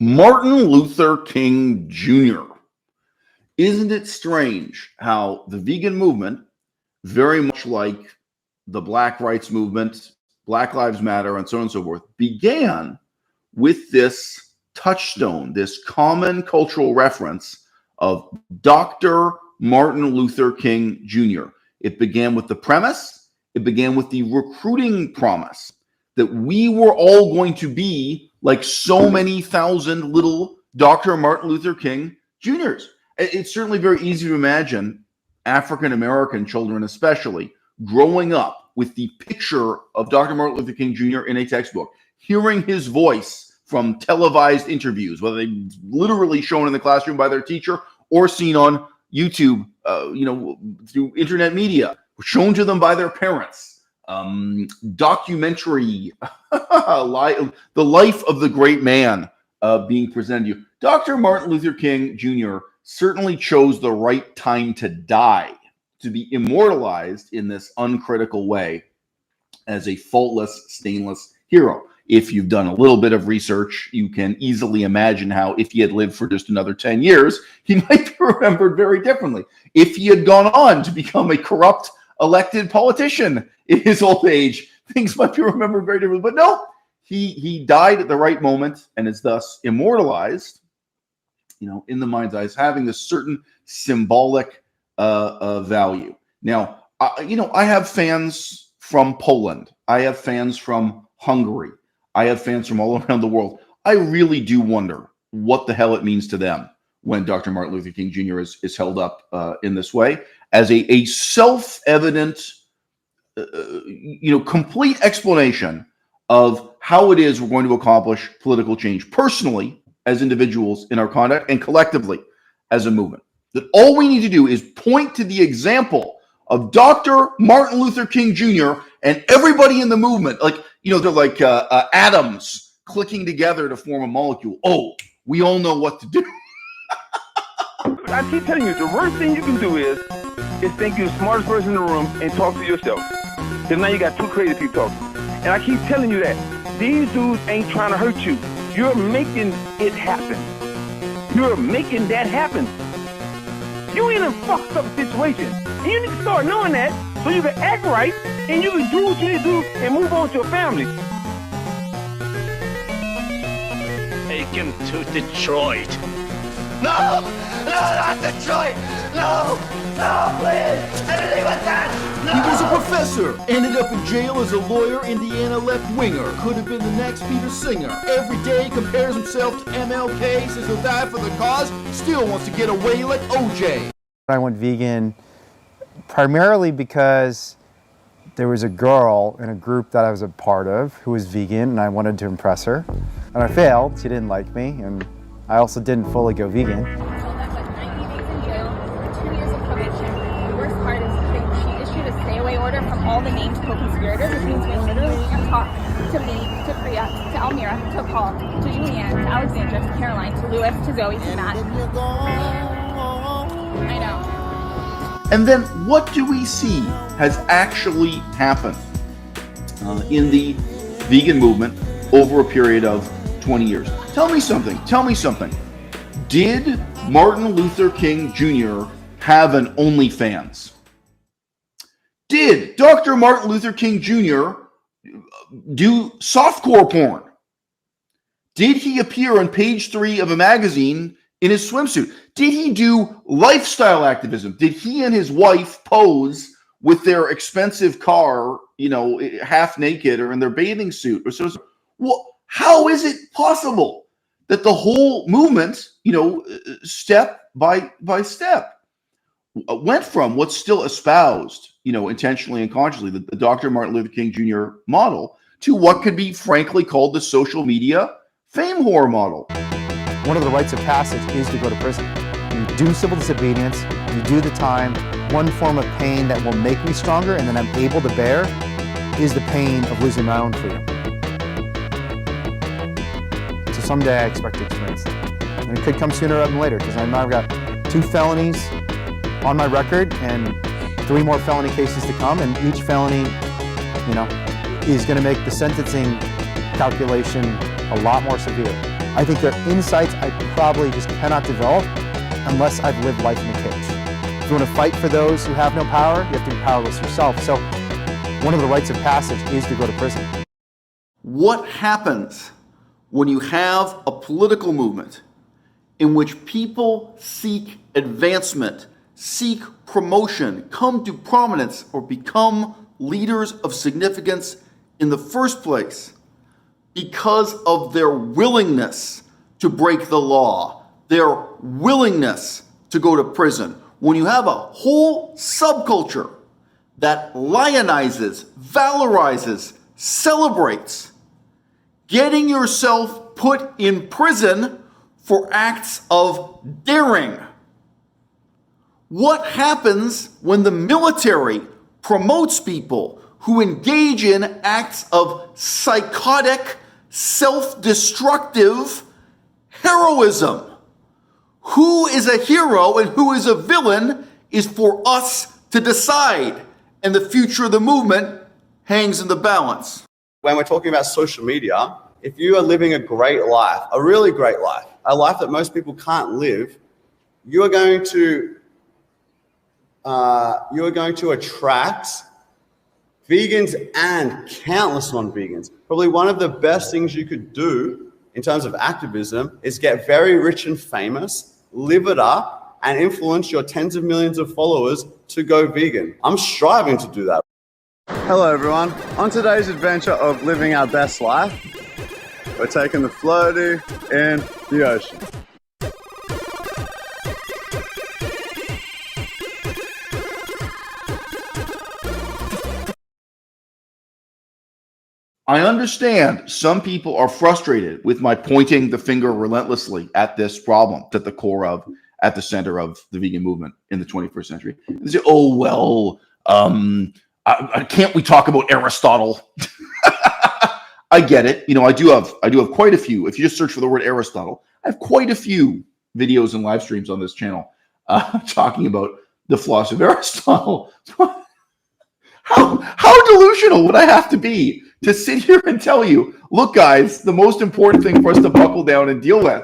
Martin Luther King Jr. Isn't it strange how the vegan movement, very much like the Black rights movement, Black Lives Matter, and so on and so forth, began with this touchstone, this common cultural reference of Dr. Martin Luther King Jr. It began with the premise, it began with the recruiting promise that we were all going to be like so many thousand little Dr. Martin Luther King Jr.'s. It's certainly very easy to imagine African-American children especially growing up with the picture of Dr. Martin Luther King Jr. in a textbook, hearing his voice from televised interviews, whether they literally shown in the classroom by their teacher or seen on YouTube, through internet media, shown to them by their parents. Documentary, the life of the great man being presented to you. Dr. Martin Luther King Jr. certainly chose the right time to die, to be immortalized in this uncritical way as a faultless, stainless hero. If you've done a little bit of research, you can easily imagine how if he had lived for just another 10 years, he might be remembered very differently. If he had gone on to become a corrupt elected politician in his old age, things might be remembered very differently. But no, he died at the right moment and is thus immortalized, in the mind's eyes, having this certain symbolic value. Now, I have fans from Poland. I have fans from Hungary. I have fans from all around the world. I really do wonder what the hell it means to them when Dr. Martin Luther King Jr. is held up in this way as a self-evident, complete explanation of how it is we're going to accomplish political change personally as individuals in our conduct and collectively as a movement. That all we need to do is point to the example of Dr. Martin Luther King Jr. and everybody in the movement. They're like atoms clicking together to form a molecule. Oh, we all know what to do. I keep telling you, the worst thing you can do is think you're the smartest person in the room and talk to yourself. Because now you got two crazy people talking. And I keep telling you that. These dudes ain't trying to hurt you. You're making it happen. You're making that happen. You in a fucked up situation. And you need to start knowing that so you can act right and you can do what you need to do and move on to your family. Take him to Detroit. No! No, not Detroit! No! No, please! Anything with that! No! He was a professor, ended up in jail as a lawyer, Indiana left-winger. Could have been the next Peter Singer. Every day compares himself to MLK, says he'll die for the cause, still wants to get away like OJ. I went vegan primarily because there was a girl in a group that I was a part of who was vegan and I wanted to impress her. And I failed, she didn't like me, and I also didn't fully go vegan. From all the named co-conspirators, which means we literally can't talk to me, to Priya, to Almira, to Paul, to Julianne, to Alexandra, to Caroline, to Lewis, to Zoe, to Matt. I know. And then what do we see has actually happened in the vegan movement over a period of 20 years? Tell me something. Did Martin Luther King Jr. have an OnlyFans? Did Dr. Martin Luther King Jr. do softcore porn? Did he appear on page 3 of a magazine in his swimsuit? Did he do lifestyle activism? Did he and his wife pose with their expensive car, half naked or in their bathing suit? Well, how is it possible that the whole movement, step by step, went from what's still espoused, intentionally and consciously, the Dr. Martin Luther King Jr. model, to what could be frankly called the social media fame whore model? One of the rites of passage is to go to prison. You do civil disobedience, you do the time. One form of pain that will make me stronger and that I'm able to bear is the pain of losing my own freedom. So someday I expect to experience that. And it could come sooner rather than later, because I've got 2 felonies on my record and 3 more felony cases to come, and each felony, is going to make the sentencing calculation a lot more severe. I think they're insights I probably just cannot develop unless I've lived life in a cage. If you want to fight for those who have no power, you have to be powerless yourself. So one of the rites of passage is to go to prison. What happens when you have a political movement in which people seek advancement, seek promotion, come to prominence, or become leaders of significance in the first place because of their willingness to break the law, their willingness to go to prison? When you have a whole subculture that lionizes, valorizes, celebrates getting yourself put in prison for acts of daring. What happens when the military promotes people who engage in acts of psychotic, self-destructive heroism? Who is a hero and who is a villain is for us to decide, and the future of the movement hangs in the balance. When we're talking about social media, if you are living a great life, a really great life, a life that most people can't live, you are going to attract vegans and countless non-vegans. Probably one of the best things you could do in terms of activism is get very rich and famous, live it up, and influence your tens of millions of followers to go vegan. I'm striving to do that. Hello everyone. On today's adventure of living our best life, we're taking the floaty in the ocean. I understand some people are frustrated with my pointing the finger relentlessly at this problem, at the core of, at the center of the vegan movement in the 21st century. They say, oh, well, can't we talk about Aristotle? I get it. You know, I do have quite a few. If you just search for the word Aristotle, I have quite a few videos and live streams on this channel talking about the philosophy of Aristotle. How delusional would I have to be to sit here and tell you, look, guys, the most important thing for us to buckle down and deal with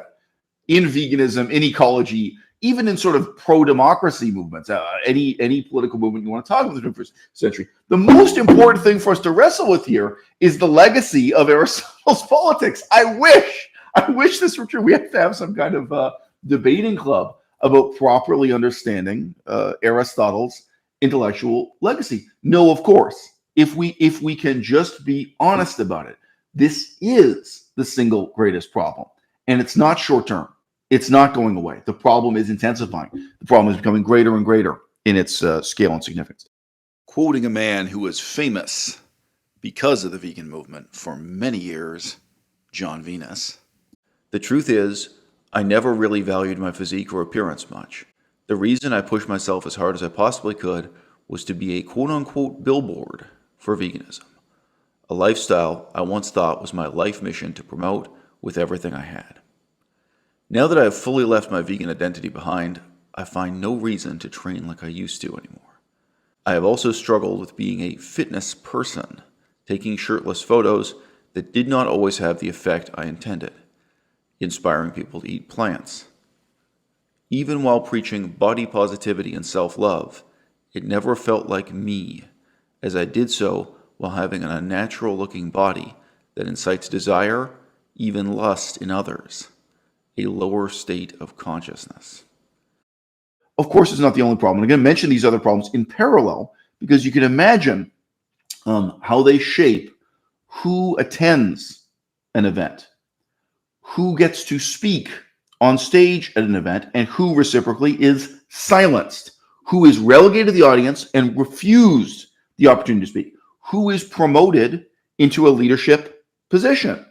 in veganism, in ecology, even in sort of pro-democracy movements, any political movement you want to talk about in the 21st century, the most important thing for us to wrestle with here is the legacy of Aristotle's politics. I wish this were true. We have to have some kind of debating club about properly understanding Aristotle's intellectual legacy. No, of course, if we can just be honest about it, this is the single greatest problem, and it's not short term. It's not going away. The problem is intensifying. The problem is becoming greater and greater in its scale and significance. Quoting a man who was famous because of the vegan movement for many years, John Venus, the truth is, I never really valued my physique or appearance much. The reason I pushed myself as hard as I possibly could was to be a quote-unquote billboard for veganism, a lifestyle I once thought was my life mission to promote with everything I had. Now that I have fully left my vegan identity behind, I find no reason to train like I used to anymore. I have also struggled with being a fitness person, taking shirtless photos that did not always have the effect I intended, inspiring people to eat plants. Even while preaching body positivity and self-love, it never felt like me, as I did so while having an unnatural-looking body that incites desire, even lust in others. A lower state of consciousness. Of course, it's not the only problem. I'm going to mention these other problems in parallel because you can imagine how they shape who attends an event, who gets to speak on stage at an event, and who reciprocally is silenced, who is relegated to the audience and refused the opportunity to speak, who is promoted into a leadership position.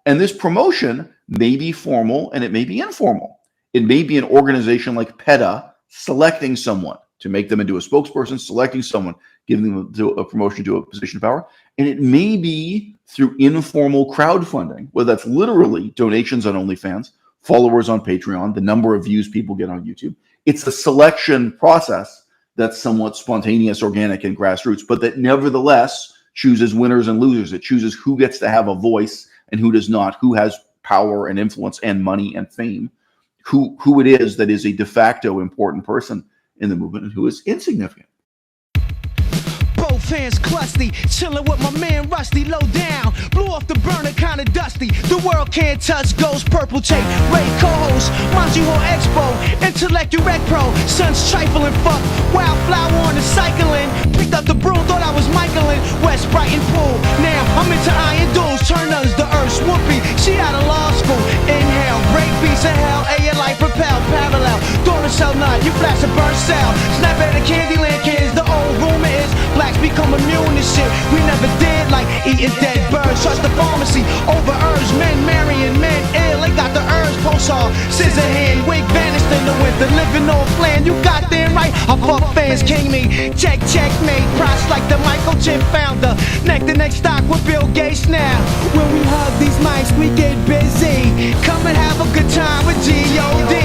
And this promotion may be formal and it may be informal. It may be an organization like PETA selecting someone to make them into a spokesperson, selecting someone, giving them a promotion to a position of power. And it may be through informal crowdfunding, whether that's literally donations on OnlyFans, followers on Patreon, the number of views people get on YouTube. It's a selection process that's somewhat spontaneous, organic, and grassroots, but that nevertheless chooses winners and losers. It chooses who gets to have a voice and who does not, who has power and influence and money and fame, who it is that is a de facto important person in the movement and who is insignificant. Both hands crusty, chillin' with my man Rusty, low down. Blew off the burner, kinda dusty. The world can't touch, ghost, purple tape. Ray co-host, Montreal Expo, intellect you rec pro. Sun's trifling, fuck, wildflower on the cycling. Picked up the broom, thought I was Michaelin. West Brighton pool, now I'm into iron duels. Turners, the earth's whoopee. She out of law school. Inhale, break beats of hell. A light propel, parallel. Door to cell nut, you flash a burn cell. Snap at the Candyland kids, the old rumor is blacks become immune to shit we never did, like eating dead birds. Trust the pharmacy over herbs, men marrying men ill. They got the herbs, pulsar, scissor hand, wig vanished in the winter. Living on plan, you got them right. I fuck fans, king me, checkmate. Price like the Michael Chip founder. Neck to neck stock with Bill Gates now. When we hug these mics, we get busy. Come and have a good time with G.O.D.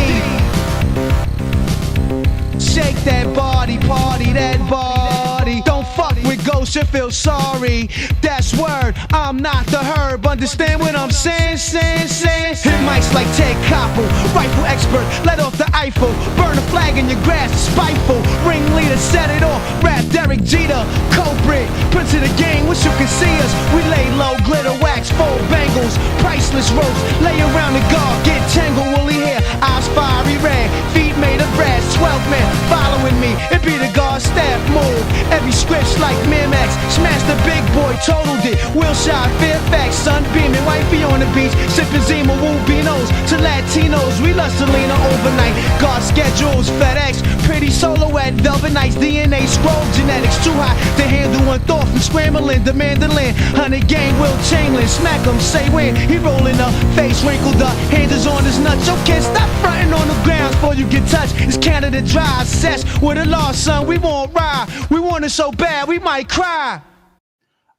Shake that body, party that body. Don't fuck with ghosts, you feel sorry. That's word, I'm not the herb. Understand what I'm saying? Hit mics like Ted Koppel, rifle expert, let off the Eiffel. Burn a flag in your grass, spiteful. Ringleader, set it off. Rap Derek Jeter, culprit. Prince of the game, wish you can see us. We lay low, glitter wax, full bangles. Priceless ropes, lay around the guard. Get tangled, woolly hair, eyes fiery red. Feet made of brass, 12 men following me. It be the guard staff move. Every script's like Miramax. Smashed the big boy, totaled it. Wilshire, Fairfax, sunbeaming. Wifey on the beach, sipping Zima, Wubinos. To Latinos, we love Selena overnight. Guard schedules, FedEx. Pretty solo at Velvet Nights. DNA scroll, genetics too high to handle one thought from scrambling. The mandolin, 100 game, Will Chamberlain. Smack him, say when. He rolling up, face wrinkled up, hands is on his nuts. Yo, kid, stop fronting on the ground before you get touched. It's Canada Dry, sesh with a law, son. We won't ride. We want it so bad, we might cry.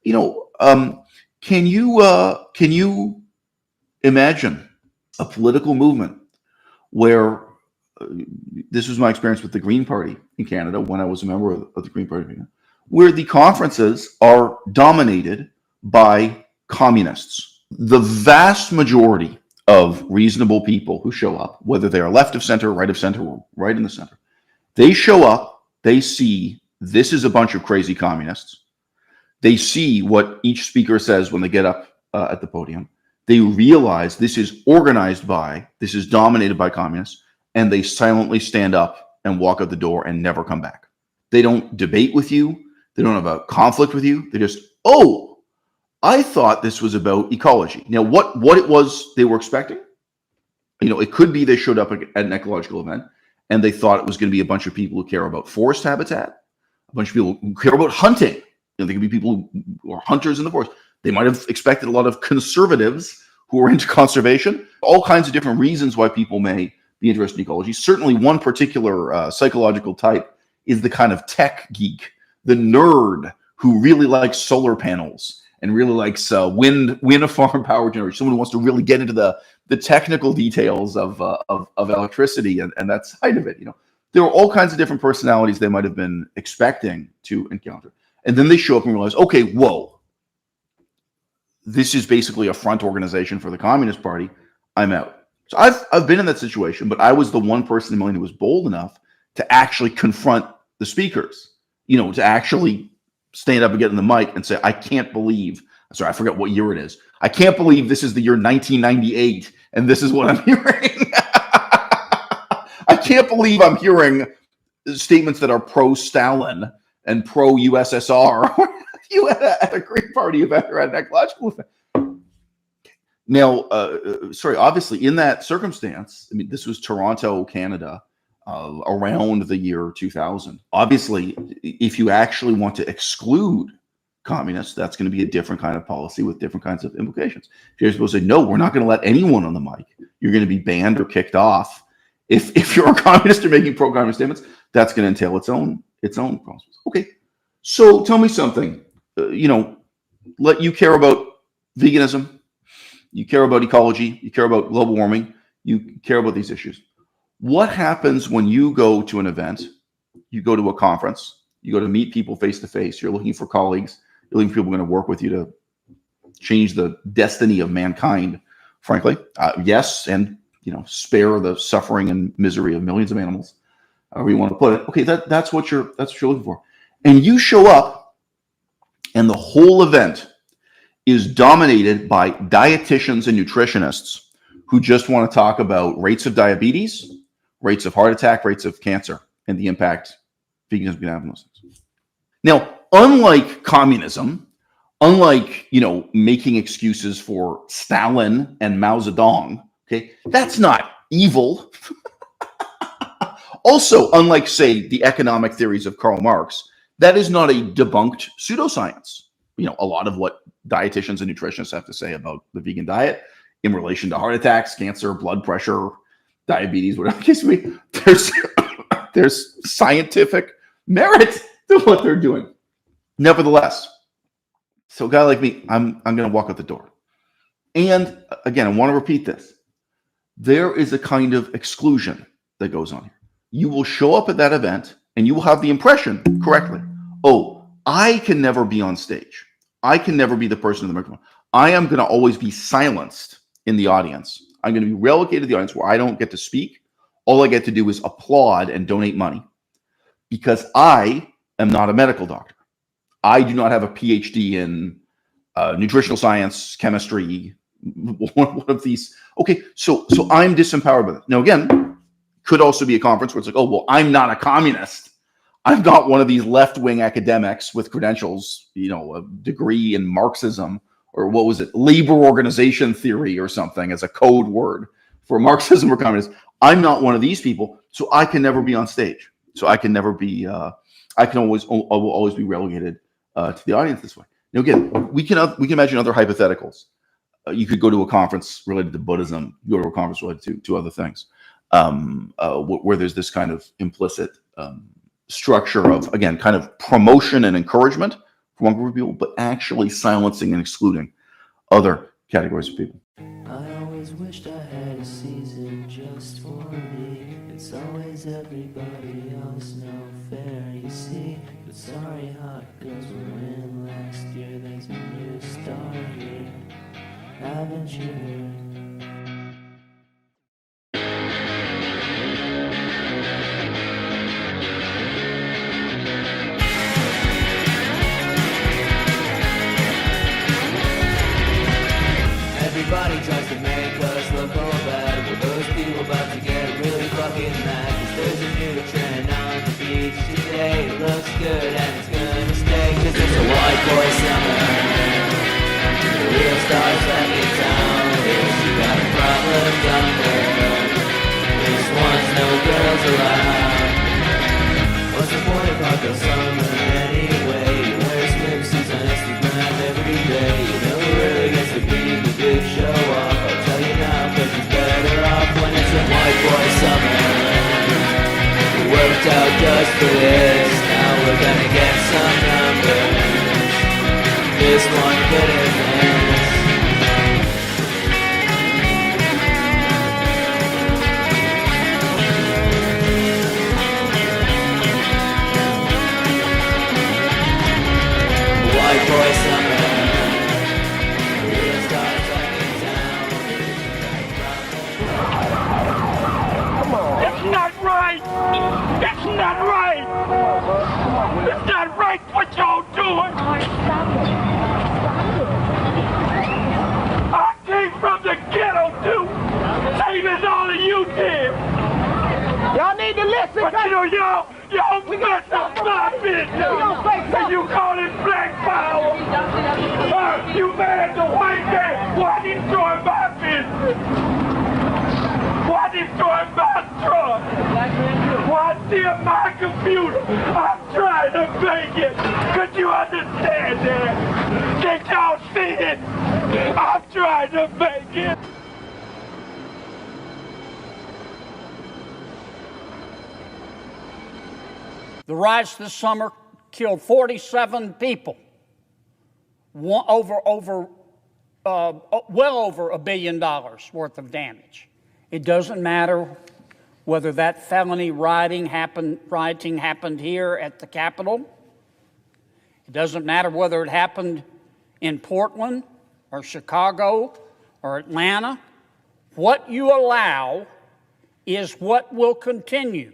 You know, can you imagine a political movement where this was my experience with the Green Party in Canada when I was a member of the Green Party, where the conferences are dominated by communists. The vast majority of reasonable people who show up, whether they are left of center, right of center, or right in the center, they show up, they see this is a bunch of crazy communists. They see what each speaker says when they get up at the podium. They realize this is organized by, this is dominated by communists, and they silently stand up and walk out the door and never come back. They don't debate with you. They don't have a conflict with you. They just, oh, I thought this was about ecology. Now, what it was they were expecting, you know, it could be they showed up at an ecological event and they thought it was going to be a bunch of people who care about forest habitat, a bunch of people who care about hunting. You know, they could be people who are hunters in the forest. They might have expected a lot of conservatives who are into conservation. All kinds of different reasons why people may be interested in ecology. Certainly one particular psychological type is the kind of tech geek, the nerd who really likes solar panels and really likes wind farm power generation. Someone who wants to really get into the technical details of electricity and that side of it. You know, there are all kinds of different personalities they might have been expecting to encounter. And then they show up and realize, okay, whoa, this is basically a front organization for the Communist Party. I'm out. So I've been in that situation, but I was the one person in a million who was bold enough to actually confront the speakers, you know, to actually stand up and get in the mic and say, I can't believe, sorry, I forget what year it is. I can't believe this is the year 1998 and this is what I'm hearing. I can't believe I'm hearing statements that are pro-Stalin and pro-USSR you at a Green Party event or at an ecological event. Now, sorry, obviously in that circumstance, I mean, this was Toronto, Canada, around the year 2000. Obviously, if you actually want to exclude communists, that's going to be a different kind of policy with different kinds of implications. If you're supposed to say, no, we're not going to let anyone on the mic, you're going to be banned or kicked off. If you're a communist or making pro-communist statements, that's going to entail its own problems. Okay, so tell me something. You know, let you care about veganism, you care about ecology, you care about global warming, you care about these issues. What happens when you go to an event, you go to a conference, you go to meet people face to face, you're looking for colleagues, you're looking for people who are going to work with you to change the destiny of mankind frankly. Yes, and spare the suffering and misery of millions of animals, however you want to put it. Okay, that's what you're looking for. And you show up, and the whole event is dominated by dietitians and nutritionists who just want to talk about rates of diabetes, rates of heart attack, rates of cancer, and the impact veganism can have on those things. Now, unlike communism, unlike making excuses for Stalin and Mao Zedong, okay, that's not evil. Also, unlike, say, the economic theories of Karl Marx, that is not a debunked pseudoscience. A lot of what dietitians and nutritionists have to say about the vegan diet in relation to heart attacks, cancer, blood pressure, diabetes, whatever the case may be, there's scientific merit to what they're doing. Nevertheless, so a guy like me, I'm going to walk out the door. And again, I want to repeat this. There is a kind of exclusion that goes on here. You will show up at that event and you will have the impression correctly, oh, I can never be on stage. I can never be the person in the microphone. I am going to always be silenced in the audience. I'm going to be relegated to the audience where I don't get to speak. All I get to do is applaud and donate money because I am not a medical doctor. I do not have a PhD in nutritional science, chemistry, one of these. Okay, so I'm disempowered by this. Now, again, could also be a conference where it's like, oh, well, I'm not a communist. I've got one of these left-wing academics with credentials, a degree in Marxism, or what was it, labor organization theory or something as a code word for Marxism or communism. I'm not one of these people, so I can never be on stage. So I can never be, I will always be relegated to the audience this way. Now, again, we can imagine other hypotheticals. You could go to a conference related to Buddhism, go to a conference related to other things, where there's this kind of implicit structure of, again, kind of promotion and encouragement for one group of people, but actually silencing and excluding other categories of people. I always wished I had a season just for me. It's always everybody else, no fair, you see. But sorry how it goes when last year there's a new star here. Haven't you heard? Everybody tries to make us look all bad. Well, those people about to get really fucking mad. 'Cause there's a new trend on the beach today. It looks good and it's gonna stay. 'Cause it's a white boy summer. The real stars back in town. If you got a problem, younger. This one's no girls allowed. What's the point of hot girl summer anyway? You wear swimsuits on Instagram every day. You know who really gets to be the big show off. I'll tell you now, 'cause it's better off when it's a white boy summer. We worked out just for this. Now we're gonna get some numbers. This one couldn't miss. White boy summer. Real stars back in town. Come on. It's not right. It's not right. It's not right what y'all doing. I came from the ghetto too. Same as all of you did. Y'all need to listen. But y'all mess up my business. And you call it black power. You mad at the white man. Why destroy my business? Why destroy my truck? Why steal my computer? I'm trying to make it. Could you understand that? Can't y'all see it? I'm trying to make it. The riots this summer killed 47 people, well over $1 billion worth of damage. It doesn't matter whether that felony rioting happened here at the Capitol. It doesn't matter whether it happened in Portland or Chicago or Atlanta What you allow is what will continue.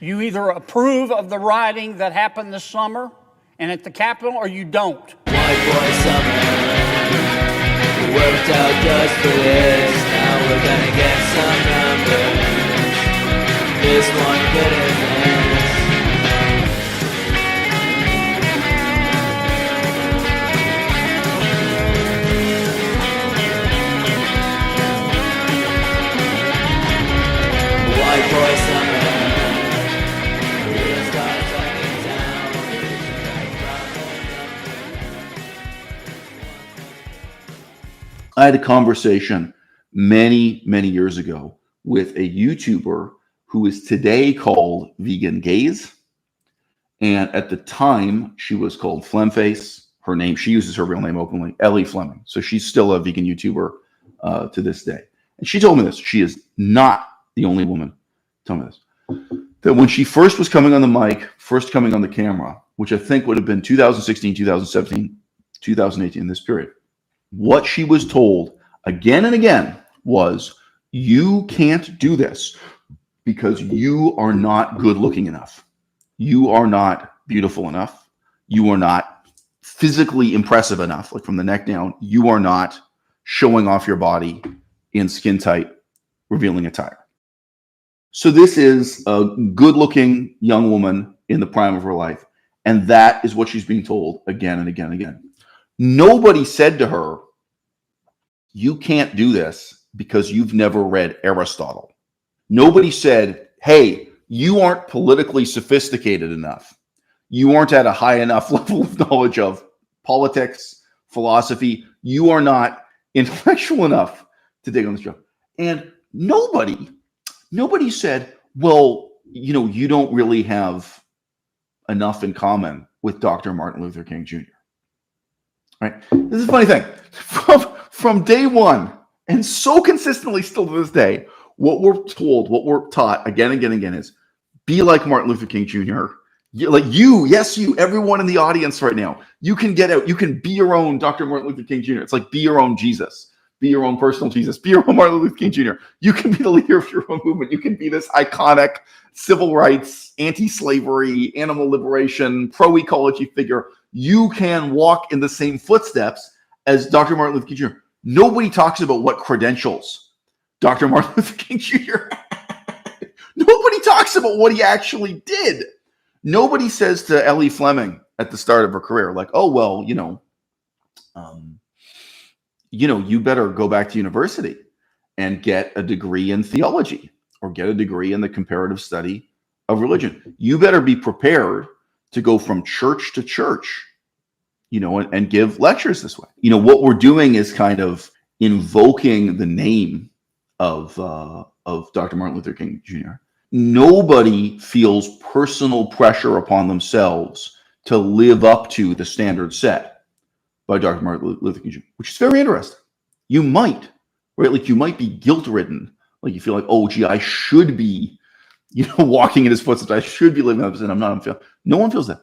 You either approve of the rioting that happened this summer and at the Capitol, or you don't. White boy summer, we worked out just for this. Now we're gonna get some numbers. This one couldn't miss. White boy summer. I had a conversation many, many years ago with a YouTuber who is today called Vegan Gaze. And at the time, she was called Flemface. Her name, she uses her real name openly, Ellie Fleming. So she's still a vegan YouTuber to this day. And she told me this. She is not the only woman telling me this. That when she first was coming on the mic, first coming on the camera, which I think would have been 2016, 2017, 2018, this period, what she was told again and again was, you can't do this because you are not good looking enough. You are not beautiful enough. You are not physically impressive enough, like from the neck down. You are not showing off your body in skin tight, revealing attire. So this is a good looking young woman in the prime of her life. And that is what she's being told again and again and again. Nobody said to her, you can't do this because you've never read Aristotle. Nobody said, hey, you aren't politically sophisticated enough. You aren't at a high enough level of knowledge of politics, philosophy. You are not intellectual enough to take on this job. And nobody said, well, you don't really have enough in common with Dr. Martin Luther King Jr. Right? This is a funny thing. From day one, and so consistently still to this day, what we're told, what we're taught again and again and again is, be like Martin Luther King Jr. Like you, yes, you, everyone in the audience right now, you can get out, you can be your own Dr. Martin Luther King Jr. It's like, be your own Jesus, be your own personal Jesus, be your own Martin Luther King Jr. You can be the leader of your own movement. You can be this iconic civil rights, anti-slavery, animal liberation, pro-ecology figure. You can walk in the same footsteps as Dr. Martin Luther King Jr. Nobody talks about what credentials Dr. Martin Luther King Jr. Nobody talks about what he actually did. Nobody says to Ellie Fleming at the start of her career, like, oh, well, you better go back to university and get a degree in theology or get a degree in the comparative study of religion. You better be prepared to go from church to church, and give lectures this way. What we're doing is kind of invoking the name of Dr. Martin Luther King Jr. Nobody feels personal pressure upon themselves to live up to the standard set by Dr. Martin Luther King Jr., which is very interesting. You might, right? Like you might be guilt-ridden. Like you feel like, oh, gee, I should be, walking in his footsteps. I should be living up to it. I'm not. No one feels that.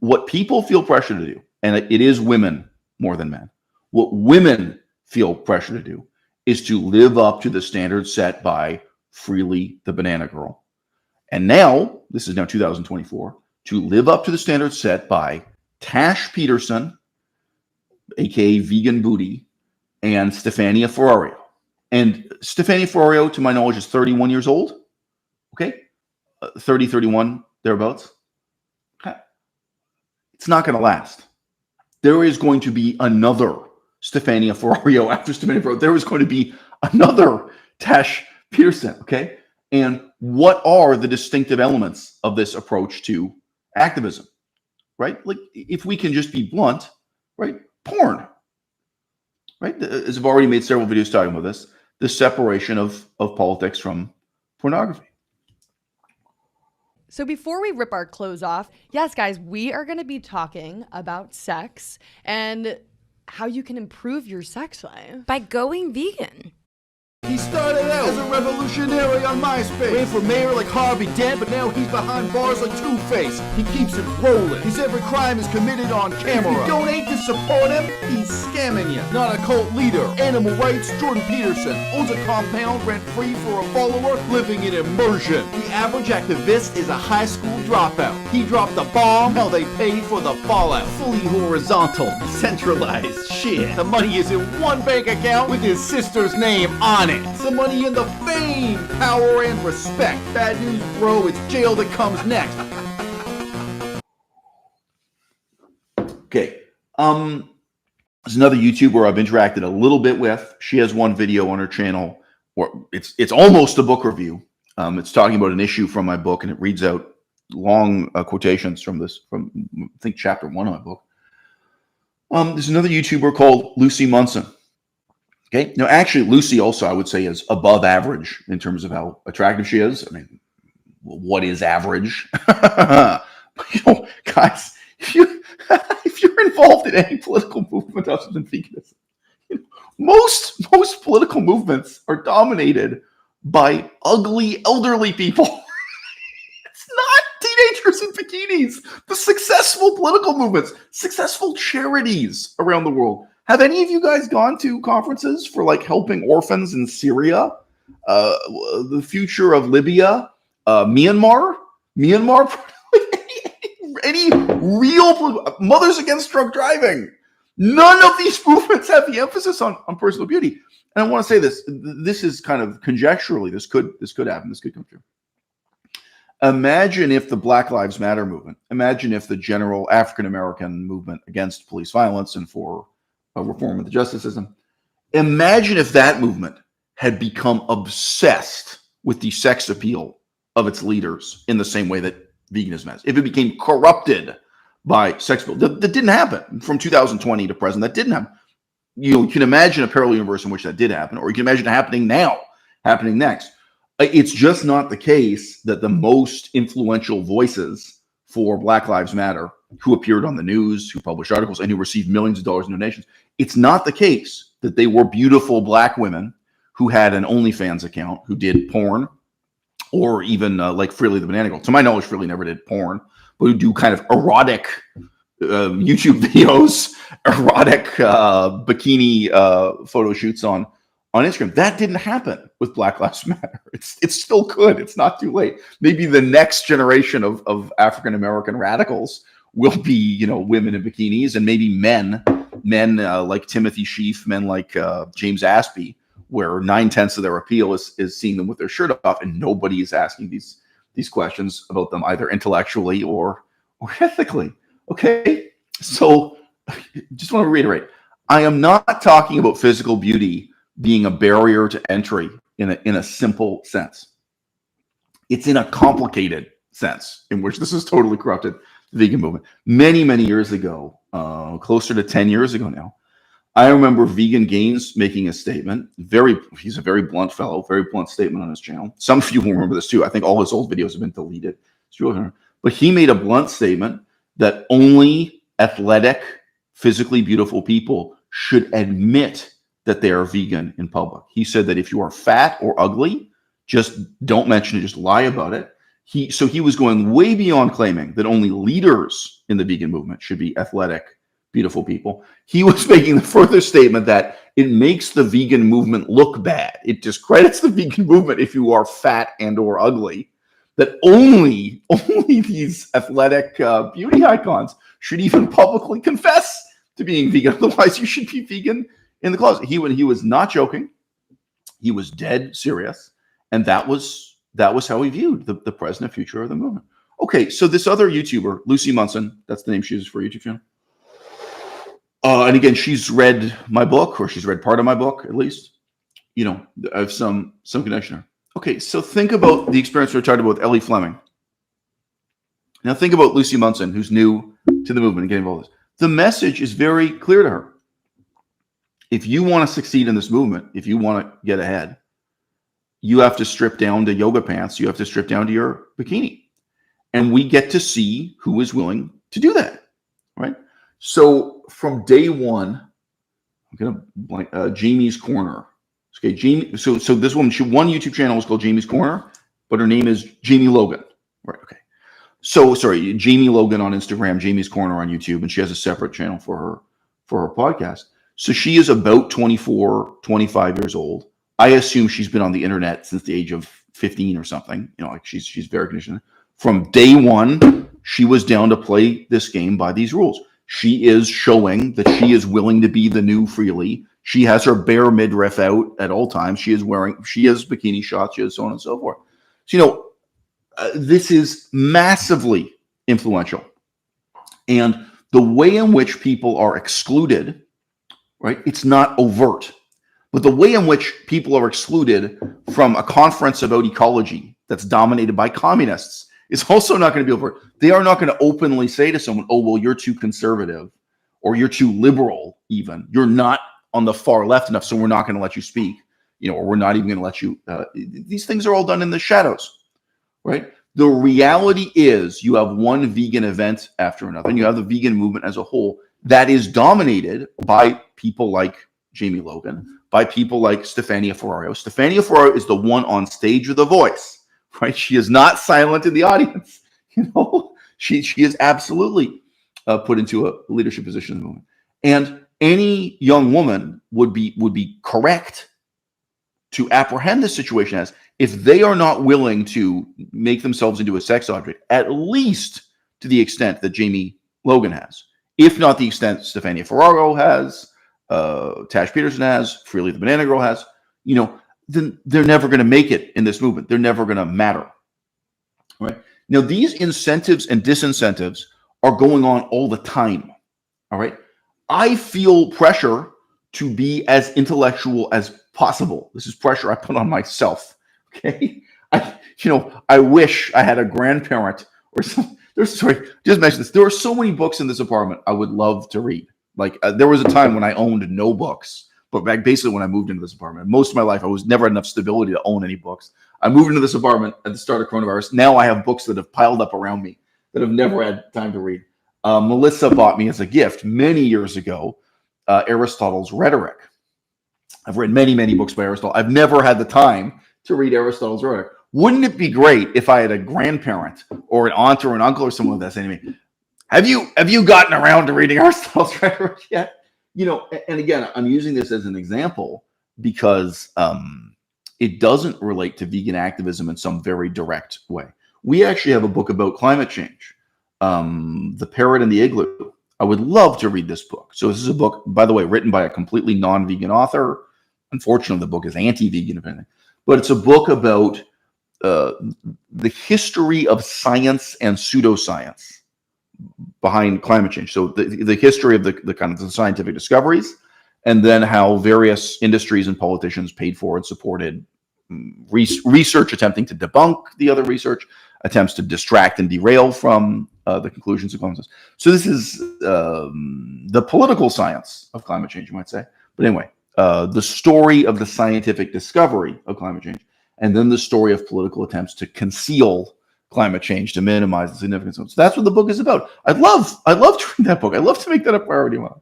What people feel pressure to do, and it is women more than men, what women feel pressure to do is to live up to the standard set by Freely the Banana Girl. And now, this is now 2024, to live up to the standard set by Tash Peterson, aka Vegan Booty, and Stefania Ferrario. And Stefania Ferrario, to my knowledge, is 31 years old. Okay? 30, 31, thereabouts. Okay. It's not going to last. There is going to be another Stefania Ferrario after Stefania Ferrario. There is going to be another Tash Peterson, okay? And what are the distinctive elements of this approach to activism, right? Like, if we can just be blunt, right? Porn, right? As I've already made several videos talking about this, the separation of politics from pornography. So before we rip our clothes off, yes, guys, we are going to be talking about sex and how you can improve your sex life by going vegan. He started out as a revolutionary on MySpace. Ran for mayor like Harvey Dent, but now he's behind bars like Two-Face. He keeps it rolling. His every crime is committed on camera. If you donate to support him, he's scamming you. Not a cult leader. Animal rights, Jordan Peterson. Owns a compound rent-free for a follower, living in immersion. The average activist is a high school dropout. He dropped the bomb, now they pay for the fallout. Fully horizontal, centralized shit. The money is in one bank account with his sister's name on it. Some money in the fame, power, and respect. Bad news, bro, it's jail that comes next. Okay. There's another YouTuber I've interacted a little bit with. She has one video on her channel where it's almost a book review. It's talking about an issue from my book, and it reads out long quotations from I think chapter 1 of my book. There's another YouTuber called Lucy Munson. Okay. Now, actually, Lucy also, I would say, is above average in terms of how attractive she is. I mean, what is average? But, guys, if you're involved in any political movement other than veganism, most political movements are dominated by ugly elderly people. It's not teenagers in bikinis. The successful political movements, successful charities around the world. Have any of you guys gone to conferences for like helping orphans in Syria, the future of Libya, Myanmar, any real Mothers Against Drug Driving? None of these movements have the emphasis on personal beauty. And I want to say this. This is kind of conjecturally, this could happen. This could come true. Imagine if the Black Lives Matter movement, imagine if the general African-American movement against police violence and for reform of the justice system, imagine if that movement had become obsessed with the sex appeal of its leaders in the same way that veganism has. If it became corrupted by sex appeal. That didn't happen from 2020 to present. That didn't happen. You can imagine a parallel universe in which that did happen, or you can imagine it happening now, happening next. It's just not the case that the most influential voices for Black Lives Matter, who appeared on the news, who published articles, and who received millions of dollars in donations, it's not the case that they were beautiful Black women who had an OnlyFans account, who did porn, or even like Freely the Banana Girl. To my knowledge, Freely never did porn, but who do kind of erotic YouTube videos, erotic bikini photo shoots on Instagram. That didn't happen with Black Lives Matter. It still could. It's not too late. Maybe the next generation of African American radicals will be, women in bikinis, and maybe men like Timothy Sheaf, men like James Aspie, where 9/10 of their appeal is seeing them with their shirt off, and nobody is asking these questions about them either intellectually or ethically. Okay, so just want to reiterate, I am not talking about physical beauty being a barrier to entry in a simple sense. It's in a complicated sense in which this is totally corrupted the vegan movement. Many, many years ago, closer to 10 years ago now, I remember Vegan Gaines making a statement. He's a very blunt fellow, very blunt statement on his channel. Some of you will remember this too. I think all his old videos have been deleted. But he made a blunt statement that only athletic, physically beautiful people should admit that they are vegan in public. He said that if you are fat or ugly, just don't mention it, just lie about it. So he was going way beyond claiming that only leaders in the vegan movement should be athletic, beautiful people. He was making the further statement that it makes the vegan movement look bad. It discredits the vegan movement if you are fat and or ugly. That only these athletic beauty icons should even publicly confess to being vegan. Otherwise, you should be vegan in the closet. He was not joking. He was dead serious, and that was how he viewed the present and future of the movement. Okay, so this other YouTuber, Lucy Munson, that's the name she uses for a YouTube channel. And again, she's read my book, or she's read part of my book, at least. I have some connection there. Okay, so think about the experience we talked about with Ellie Fleming. Now think about Lucy Munson, who's new to the movement and getting involved with this. The message is very clear to her. If you want to succeed in this movement, if you want to get ahead, you have to strip down to yoga pants. You have to strip down to your bikini. And we get to see who is willing to do that, right? So from day one, I'm going to Jamie's Corner. Okay, Jamie. So this woman, one YouTube channel is called Jamie's Corner, but her name is Jamie Logan. Right. Okay. So sorry, Jamie Logan on Instagram, Jamie's Corner on YouTube, and she has a separate channel for her podcast. So she is about 24, 25 years old. I assume she's been on the internet since the age of 15 or something. You know, like she's very conditioned. From day one, she was down to play this game by these rules. She is showing that she is willing to be the new Freely. She has her bare midriff out at all times. She has bikini shots. She has so on and so forth. So, you know, this is massively influential. And the way in which people are excluded, right, it's not overt. But the way in which people are excluded from a conference about ecology that's dominated by communists is also not going to be overt. They are not going to openly say to someone, oh, well, you're too conservative or you're too liberal even. You're not on the far left enough, so we're not going to let you speak, you know, or we're not even going to let you. These things are all done in the shadows, right? The reality is you have one vegan event after another, and you have the vegan movement as a whole that is dominated by people like Jamie Logan, by people like Stefania Ferrario. Stefania Ferrario is the one on stage with a voice, right? She is not silent in the audience. You know, she is absolutely put into a leadership position in the movement. And any young woman would be correct to apprehend this situation as if they are not willing to make themselves into a sex object, at least to the extent that Jamie Logan has, if not the extent Stefania Ferrario has, Tash Peterson has, Freely the Banana Girl has, you know, then they're never going to make it in this movement. They're never going to matter. Right? Now, these incentives and disincentives are going on all the time. All right. I feel pressure to be as intellectual as possible. This is pressure I put on myself. Okay. I wish I had a grandparent or some. Just mention this. There are so many books in this apartment I would love to read. Like there was a time when I owned no books, but basically when I moved into this apartment, most of my life I was never had enough stability to own any books. I moved into this apartment at the start of coronavirus. Now I have books that have piled up around me that I've never had time to read. Melissa bought me as a gift many years ago Aristotle's Rhetoric. I've read many, many books by Aristotle. I've never had the time to read Aristotle's Rhetoric. Wouldn't it be great if I had a grandparent or an aunt or an uncle or someone that's saying to me, have you gotten around to reading Aristotle's Rhetoric yet? You know, and again, I'm using this as an example because it doesn't relate to vegan activism in some very direct way. We actually have a book about climate change, The Parrot and the Igloo. I would love to read this book. So this is a book, by the way, written by a completely non-vegan author. Unfortunately, the book is anti-vegan, if anything. But it's a book about the history of science and pseudoscience behind climate change. So the history of the kind of the scientific discoveries, and then how various industries and politicians paid for and supported research attempting to debunk the other research, attempts to distract and derail from the conclusions of climate change. So this is the political science of climate change, you might say. But anyway, the story of the scientific discovery of climate change, and then the story of political attempts to conceal climate change, to minimize the significance of it. So that's what the book is about. I'd love to read that book. I'd love to make that a priority of mine.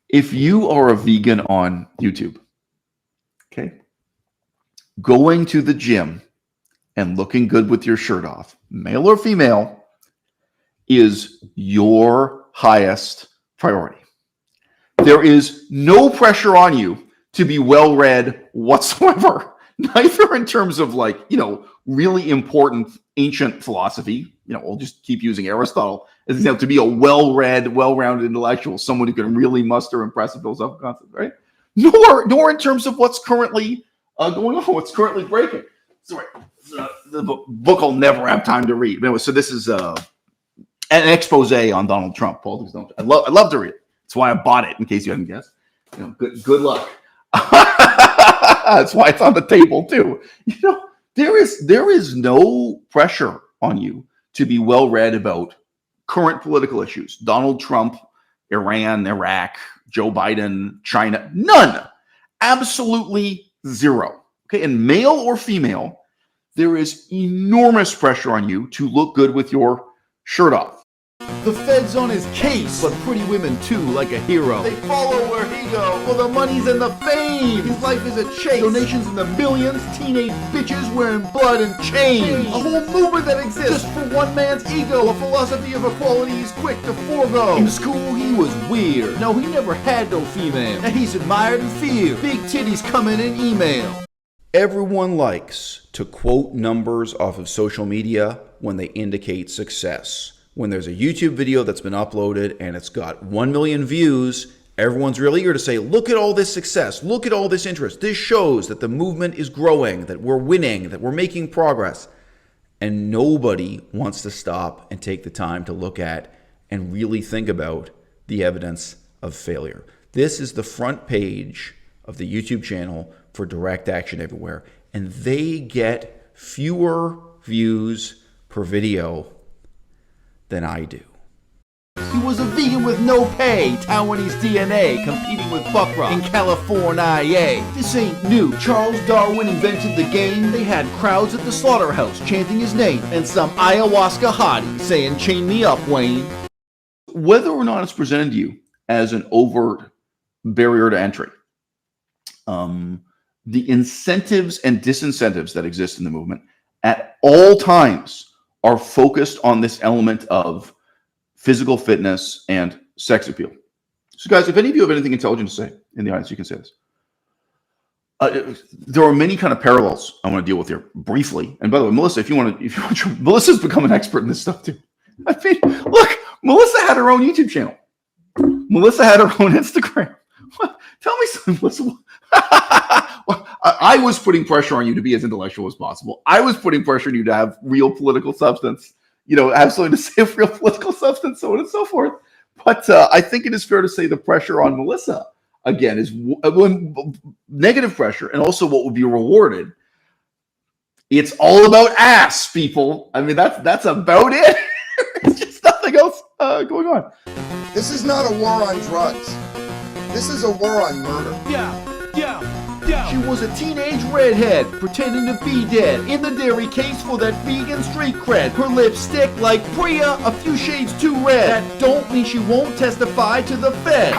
If you are a vegan on YouTube, okay, going to the gym and looking good with your shirt off, male or female, is your highest priority. There is no pressure on you to be well-read whatsoever, neither in terms of like, you know, really important ancient philosophy. You know, we'll just keep using Aristotle as, you know, to be a well-read, well-rounded intellectual, someone who can really muster impressive philosophical concepts, right? Nor in terms of what's currently going on, what's currently breaking. Sorry, the book I'll never have time to read. Anyway, so this is an expose on Donald Trump. Politics don't. I love to read it. That's why I bought it. In case you hadn't guessed, you know, good luck. That's why it's on the table too. You know, there is no pressure on you to be well read about current political issues. Donald Trump, Iran, Iraq, Joe Biden, China. None. Absolutely zero. Okay, and male or female, there is enormous pressure on you to look good with your shirt off. The Fed's on his case, but pretty women too, like a hero. They follow where he ego for the monies and the fame. His life is a chase. Donations in the millions, teenage bitches wearing blood and chains. A whole movement that exists just for one man's ego. A philosophy of equality he's quick to forego. In school he was weird. No, he never had no female. And he's admired and feared. Big titties coming in email. Everyone likes to quote numbers off of social media when they indicate success. When there's a YouTube video that's been uploaded and it's got 1 million views, everyone's really eager to say, look at all this success, look at all this interest. This shows that the movement is growing, that we're winning, that we're making progress. And nobody wants to stop and take the time to look at and really think about the evidence of failure. This is the front page of the YouTube channel for Direct Action Everywhere, and they get fewer views per video than I do. He was a vegan with no pay, Taiwanese DNA, competing with Buckrock in California. This ain't new. Charles Darwin invented the game. They had crowds at the slaughterhouse chanting his name, and some ayahuasca hottie saying, chain me up, Wayne. Whether or not it's presented to you as an overt barrier to entry, the incentives and disincentives that exist in the movement at all times are focused on this element of physical fitness and sex appeal. So guys, if any of you have anything intelligent to say in the audience, you can say this. There are many kind of parallels I want to deal with here briefly. And by the way, Melissa, if you want to, Melissa's become an expert in this stuff too. I mean, look, Melissa had her own YouTube channel. Melissa had her own Instagram. What? Tell me something, Melissa. Well, I was putting pressure on you to be as intellectual as possible. I was putting pressure on you to have real political substance, have something to say of real political substance, so on and so forth. But I think it is fair to say the pressure on Melissa, again, is negative pressure, and also what would be rewarded. It's all about ass, people. I mean, that's about it. There's just nothing else going on. This is not a war on drugs. This is a war on murder. She was a teenage redhead, pretending to be dead, in the dairy case for that vegan street cred. Her lipstick like Priya, a few shades too red. That don't mean she won't testify to the Fed.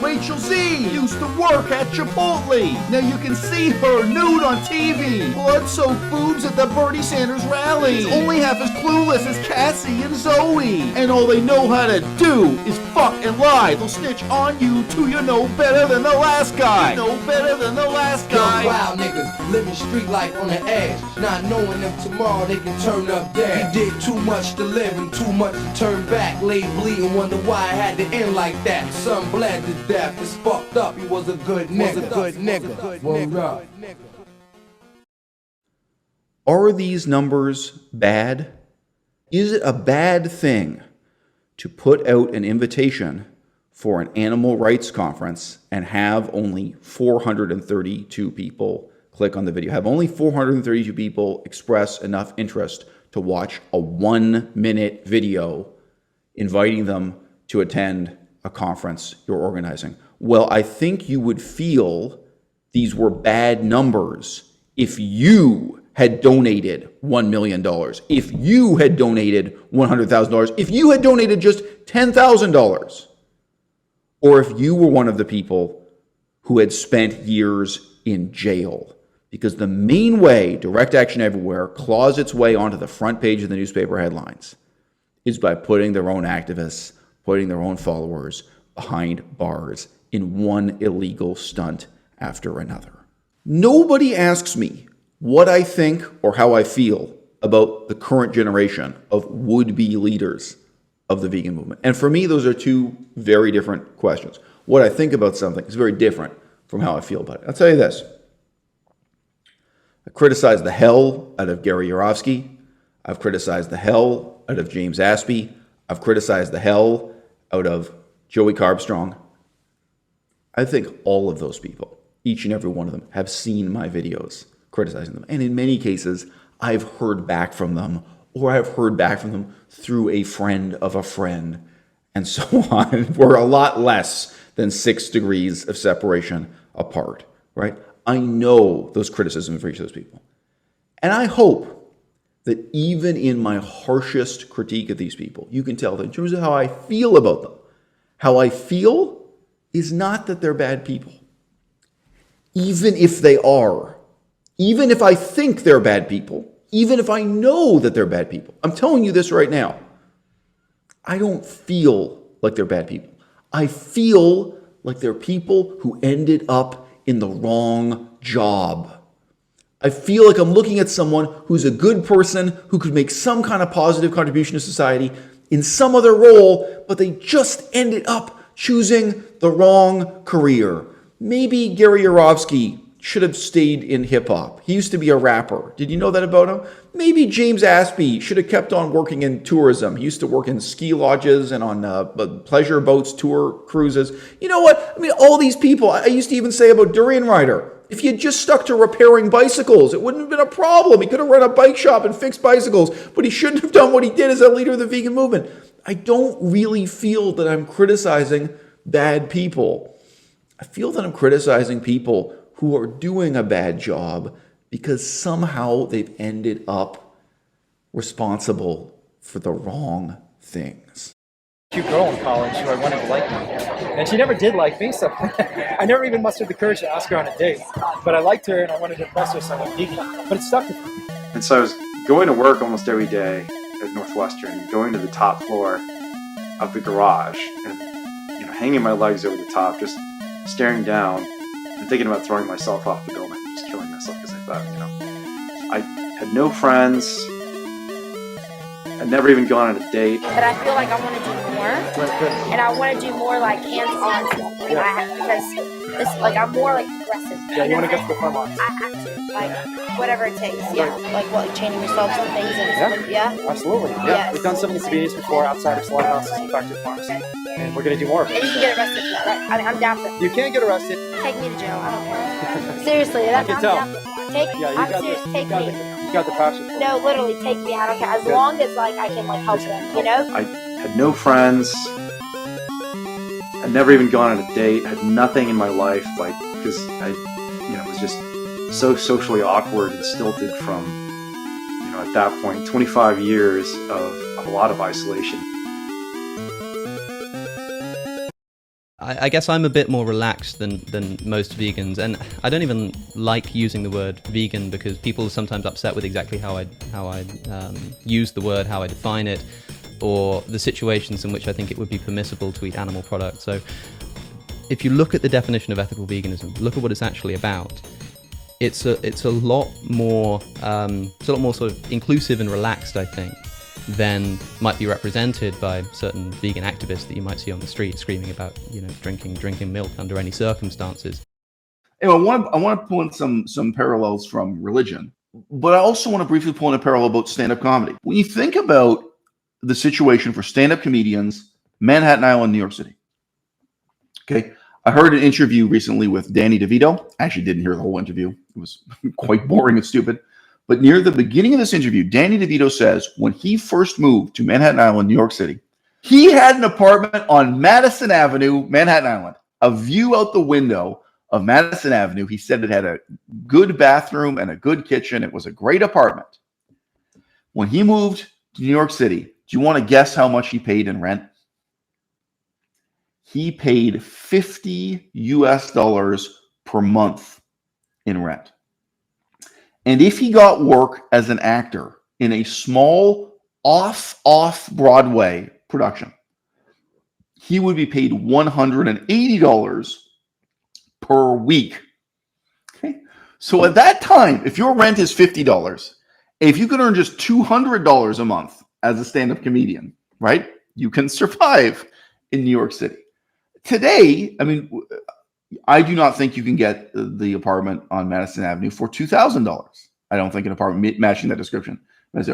Rachel Z used to work at Chipotle. Now you can see her nude on TV. Blood-soaked boobs at the Bernie Sanders rally. She's only half as clueless as Cassie and Zoe. And all they know how to do is fuck and lie. They'll snitch on you till you know better than the last guy. You know better than the last guy. Young wild niggas living street life on the edge, not knowing if tomorrow they can turn up dead. He did too much to live and too much to turn back. Lay bleeding, wonder why it had to end like that. Some bled to death. It's fucked up. He was a good nigga. Word up. Are these numbers bad? Is it a bad thing to put out an invitation for an animal rights conference and have only 432 people click on the video? Have only 432 people express enough interest to watch a 1-minute video inviting them to attend a conference you're organizing? Well, I think you would feel these were bad numbers if you had donated $1 million, if you had donated $100,000, if you had donated just $10,000, or if you were one of the people who had spent years in jail. Because the main way Direct Action Everywhere claws its way onto the front page of the newspaper headlines is by putting their own activists, putting their own followers behind bars in one illegal stunt after another. Nobody asks me what I think or how I feel about the current generation of would-be leaders of the vegan movement. And for me, those are two very different questions. What I think about something is very different from how I feel about it. I'll tell you this. I criticized the hell out of Gary Yourofsky. I've criticized the hell out of James Aspie. I've criticized the hell out of Joey Carbstrong. I think all of those people, each and every one of them, have seen my videos criticizing them. And in many cases, I've heard back from them, or I've heard back from them through a friend of a friend, and so on. We're a lot less than 6 degrees of separation apart, right? I know those criticisms for each of those people. And I hope that even in my harshest critique of these people, you can tell that in terms of how I feel about them, How I feel is not that they're bad people. Even if they are, even if I think they're bad people, even if I know that they're bad people, I'm telling you this right now, I don't feel like they're bad people. I feel like they're people who ended up in the wrong job. I feel like I'm looking at someone who's a good person, who could make some kind of positive contribution to society in some other role, but they just ended up choosing the wrong career. Maybe Gary Yourofsky should have stayed in hip-hop. He used to be a rapper. Did you know that about him? Maybe James Aspey should have kept on working in tourism. He used to work in ski lodges and on pleasure boats, tour cruises. You know what? I mean, all these people, I used to even say about Durian Rider, if he had just stuck to repairing bicycles, it wouldn't have been a problem. He could have run a bike shop and fixed bicycles, but he shouldn't have done what he did as a leader of the vegan movement. I don't really feel that I'm criticizing bad people. I feel that I'm criticizing people who are doing a bad job because somehow they've ended up responsible for the wrong things. Cute girl in college who I wanted to like me, and she never did like me, so I never even mustered the courage to ask her on a date. But I liked her and I wanted to impress her, so I went vegan. But it stuck with me. And so I was going to work almost every day at Northwestern, going to the top floor of the garage, and hanging my legs over the top, just staring down and thinking about throwing myself off the building, just killing myself because I thought, I had no friends. I'd never even gone on a date. But I feel like I want to do more, and I want to do more like hands-on stuff. Because this, like, I'm more like aggressive. Yeah, you want to get to the front lines. I have to, like, whatever it takes. Yeah, like what, like chaining yourself to things and yeah, absolutely. Yeah, yes. We've done some of the convenience before outside of slaughterhouses and factory farms, and we're gonna do more of it. And you can get arrested for that, right? I mean, I'm down for it. You can get arrested. Take me to jail. I don't care. Seriously, that's I can tell. Take me. Yeah, I'm serious. Take me. You got the passion for it. No, literally, take me. I don't care. As long as like I can like help them, you know. I had no friends. I'd never even gone on a date. I had nothing in my life, like, because I, was just so socially awkward and stilted from, at that point, 25 years of a lot of isolation. I guess I'm a bit more relaxed than most vegans, and I don't even like using the word vegan because people are sometimes upset with exactly how I use the word, how I define it, or the situations in which I think it would be permissible to eat animal products. So if you look at the definition of ethical veganism, look at what it's actually about. It's a lot more sort of inclusive and relaxed, I think, than might be represented by certain vegan activists that you might see on the street screaming about, drinking milk under any circumstances. Anyway, I want to pull in some parallels from religion, but I also want to briefly pull in a parallel about stand-up comedy. When you think about the situation for stand-up comedians, Manhattan Island, New York City. Okay, I heard an interview recently with Danny DeVito. I actually didn't hear the whole interview. It was quite boring and stupid. But near the beginning of this interview, Danny DeVito says when he first moved to Manhattan Island, New York City, he had an apartment on Madison Avenue, Manhattan Island, a view out the window of Madison Avenue. He said it had a good bathroom and a good kitchen. It was a great apartment. When he moved to New York City, do you want to guess how much he paid in rent? He paid $50 per month in rent. And if he got work as an actor in a small off-Broadway production, he would be paid $180 per week. Okay. So at that time, if your rent is $50, if you could earn just $200 a month as a stand-up comedian, right, you can survive in New York City. Today, I mean, I do not think you can get the apartment on Madison Avenue for $2,000. I don't think an apartment matching that description.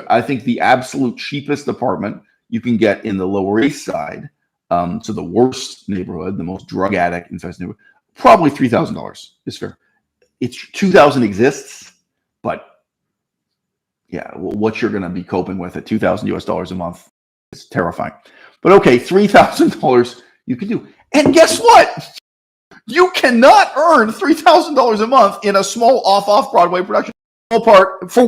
I think the absolute cheapest apartment you can get in the Lower East Side, so the worst neighborhood, the most drug addict infested neighborhood, probably $3,000 is fair. It's $2,000 exists, but yeah, what you're going to be coping with at $2,000 a month is terrifying. But okay, $3,000 you can do. And guess what? You cannot earn $3,000 a month in a small off-Broadway production. Part for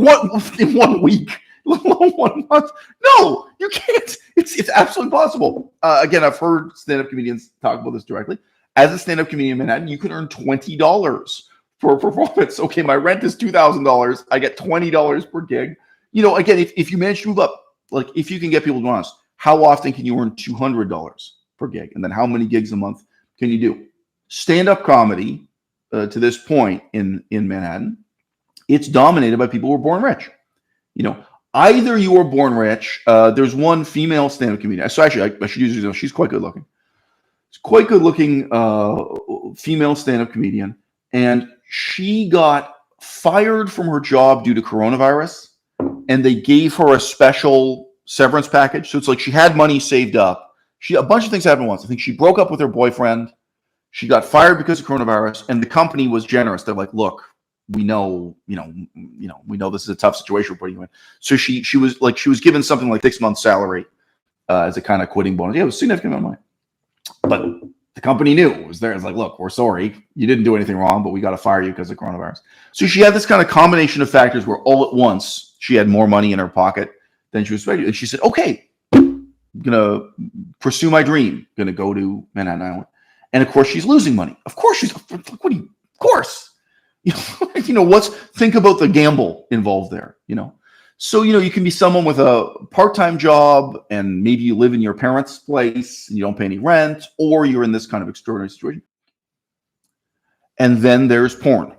in 1 week. let alone 1 month. No, you can't. It's absolutely possible. Again, I've heard stand-up comedians talk about this directly. As a stand-up comedian in Manhattan, you can earn $20 for a performance. Okay, my rent is $2,000. I get $20 per gig. Again, if you manage to move up, like if you can get people to be honest, how often can you earn $200 per gig? And then how many gigs a month can you do? Stand-up comedy, to this point in Manhattan, it's dominated by people who were born rich. Either you were born rich. There's one female stand-up comedian. So actually, I should use her. She's quite good looking. She's quite good looking female stand-up comedian. And she got fired from her job due to coronavirus. And they gave her a special severance package. So it's like she had money saved up. A bunch of things happened at once. I think she broke up with her boyfriend. She got fired because of coronavirus. And the company was generous. They're like, look, we know, we know this is a tough situation we're putting you in. So she was given something like 6 months salary as a kind of quitting bonus. Yeah, it was a significant amount of money. But the company knew it was there. It's like, look, we're sorry. You didn't do anything wrong, but we got to fire you because of coronavirus. So she had this kind of combination of factors where all at once she had more money in her pocket than she was ready to. And she said, okay, I'm going to pursue my dream. Going to go to Manhattan Island. And of course, she's losing money. Of course, of course. Think about the gamble involved there, So, you can be someone with a part-time job and maybe you live in your parents' place and you don't pay any rent, or you're in this kind of extraordinary situation. And then there's porn,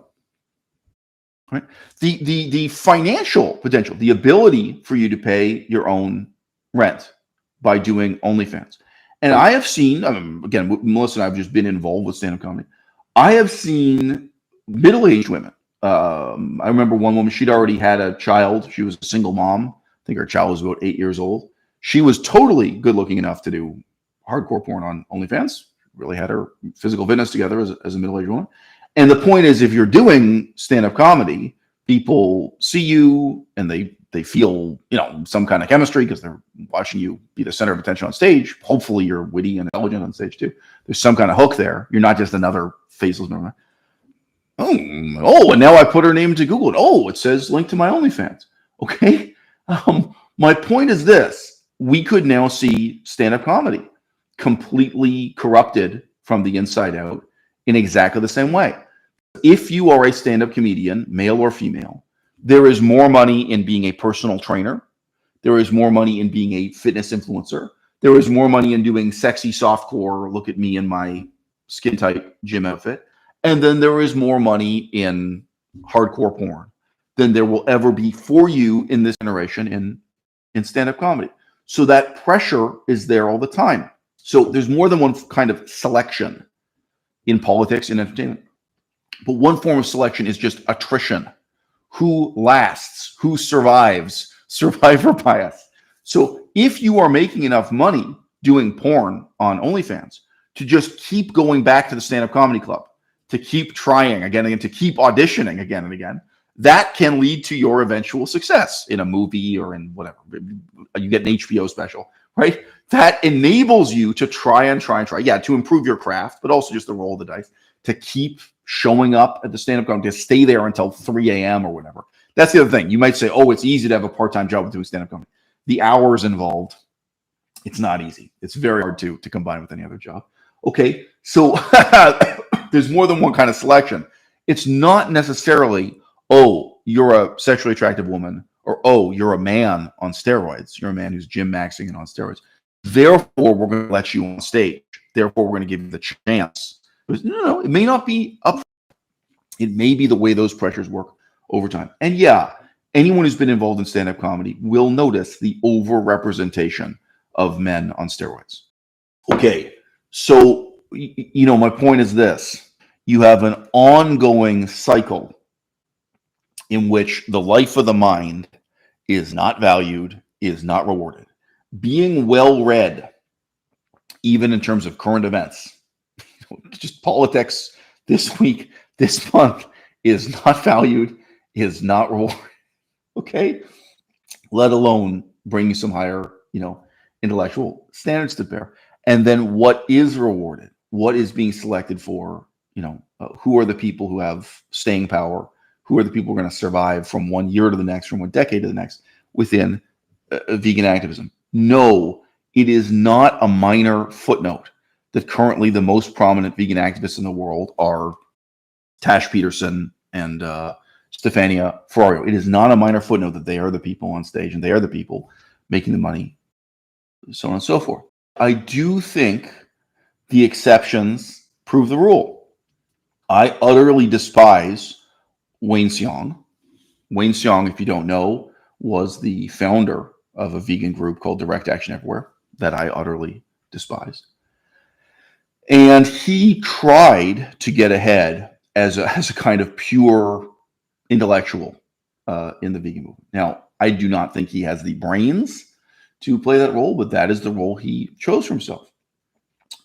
right? The financial potential, the ability for you to pay your own rent by doing OnlyFans. And I have seen, again, Melissa and I have just been involved with stand-up comedy. I have seen middle-aged women. I remember one woman, she'd already had a child. She was a single mom. I think her child was about 8 years old. She was totally good looking enough to do hardcore porn on OnlyFans. Really had her physical fitness together as a middle-aged woman. And the point is, if you're doing stand-up comedy, people see you and they feel, some kind of chemistry because they're watching you be the center of attention on stage. Hopefully you're witty and intelligent on stage too. There's some kind of hook there. You're not just another faceless member. Oh, and now I put her name into Google. Oh, it says link to my OnlyFans. Okay. My point is this. We could now see stand-up comedy completely corrupted from the inside out in exactly the same way. If you are a stand-up comedian, male or female, there is more money in being a personal trainer. There is more money in being a fitness influencer. There is more money in doing sexy softcore, look at me in my skin-tight gym outfit. And then there is more money in hardcore porn than there will ever be for you in this generation in stand-up comedy. So that pressure is there all the time. So there's more than one kind of selection in politics and entertainment. But one form of selection is just attrition. Who lasts? Who survives? Survivor bias. So if you are making enough money doing porn on OnlyFans to just keep going back to the stand-up comedy club, to keep trying again and again, to keep auditioning again and again, that can lead to your eventual success in a movie or in whatever. You get an HBO special, right? That enables you to try and try and try. Yeah, to improve your craft, but also just to roll the dice, to keep showing up at the stand-up comedy, to stay there until 3 a.m. or whatever. That's the other thing. You might say, oh, it's easy to have a part-time job with doing stand-up comedy. The hours involved, it's not easy. It's very hard to combine with any other job. Okay, so there's more than one kind of selection. It's not necessarily, oh, you're a sexually attractive woman, or oh, you're a man on steroids. You're a man who's gym maxing and on steroids. Therefore, we're going to let you on stage. Therefore, we're going to give you the chance. No, it may not be up. It may be the way those pressures work over time. And yeah, anyone who's been involved in stand-up comedy will notice the overrepresentation of men on steroids. Okay, so, my point is this. You have an ongoing cycle in which the life of the mind is not valued, is not rewarded. Being well-read, even in terms of current events, just politics this week, this month, is not valued, is not rewarded. Okay? Let alone bring you some higher, intellectual standards to bear. And then what is rewarded? What is being selected for? Who are the people who have staying power? Who are the people who are going to survive from 1 year to the next, from 1 decade to the next? within vegan activism. No, it is not a minor footnote that currently the most prominent vegan activists in the world are Tash Peterson and Stefania Ferrario. It is not a minor footnote that they are the people on stage and they are the people making the money, so on and so forth. I do think the exceptions prove the rule. I utterly despise Wayne Xiong. Wayne Xiong, if you don't know, was the founder of a vegan group called Direct Action Everywhere that I utterly despise. And he tried to get ahead as a kind of pure intellectual in the vegan movement. Now, I do not think he has the brains to play that role, but that is the role he chose for himself.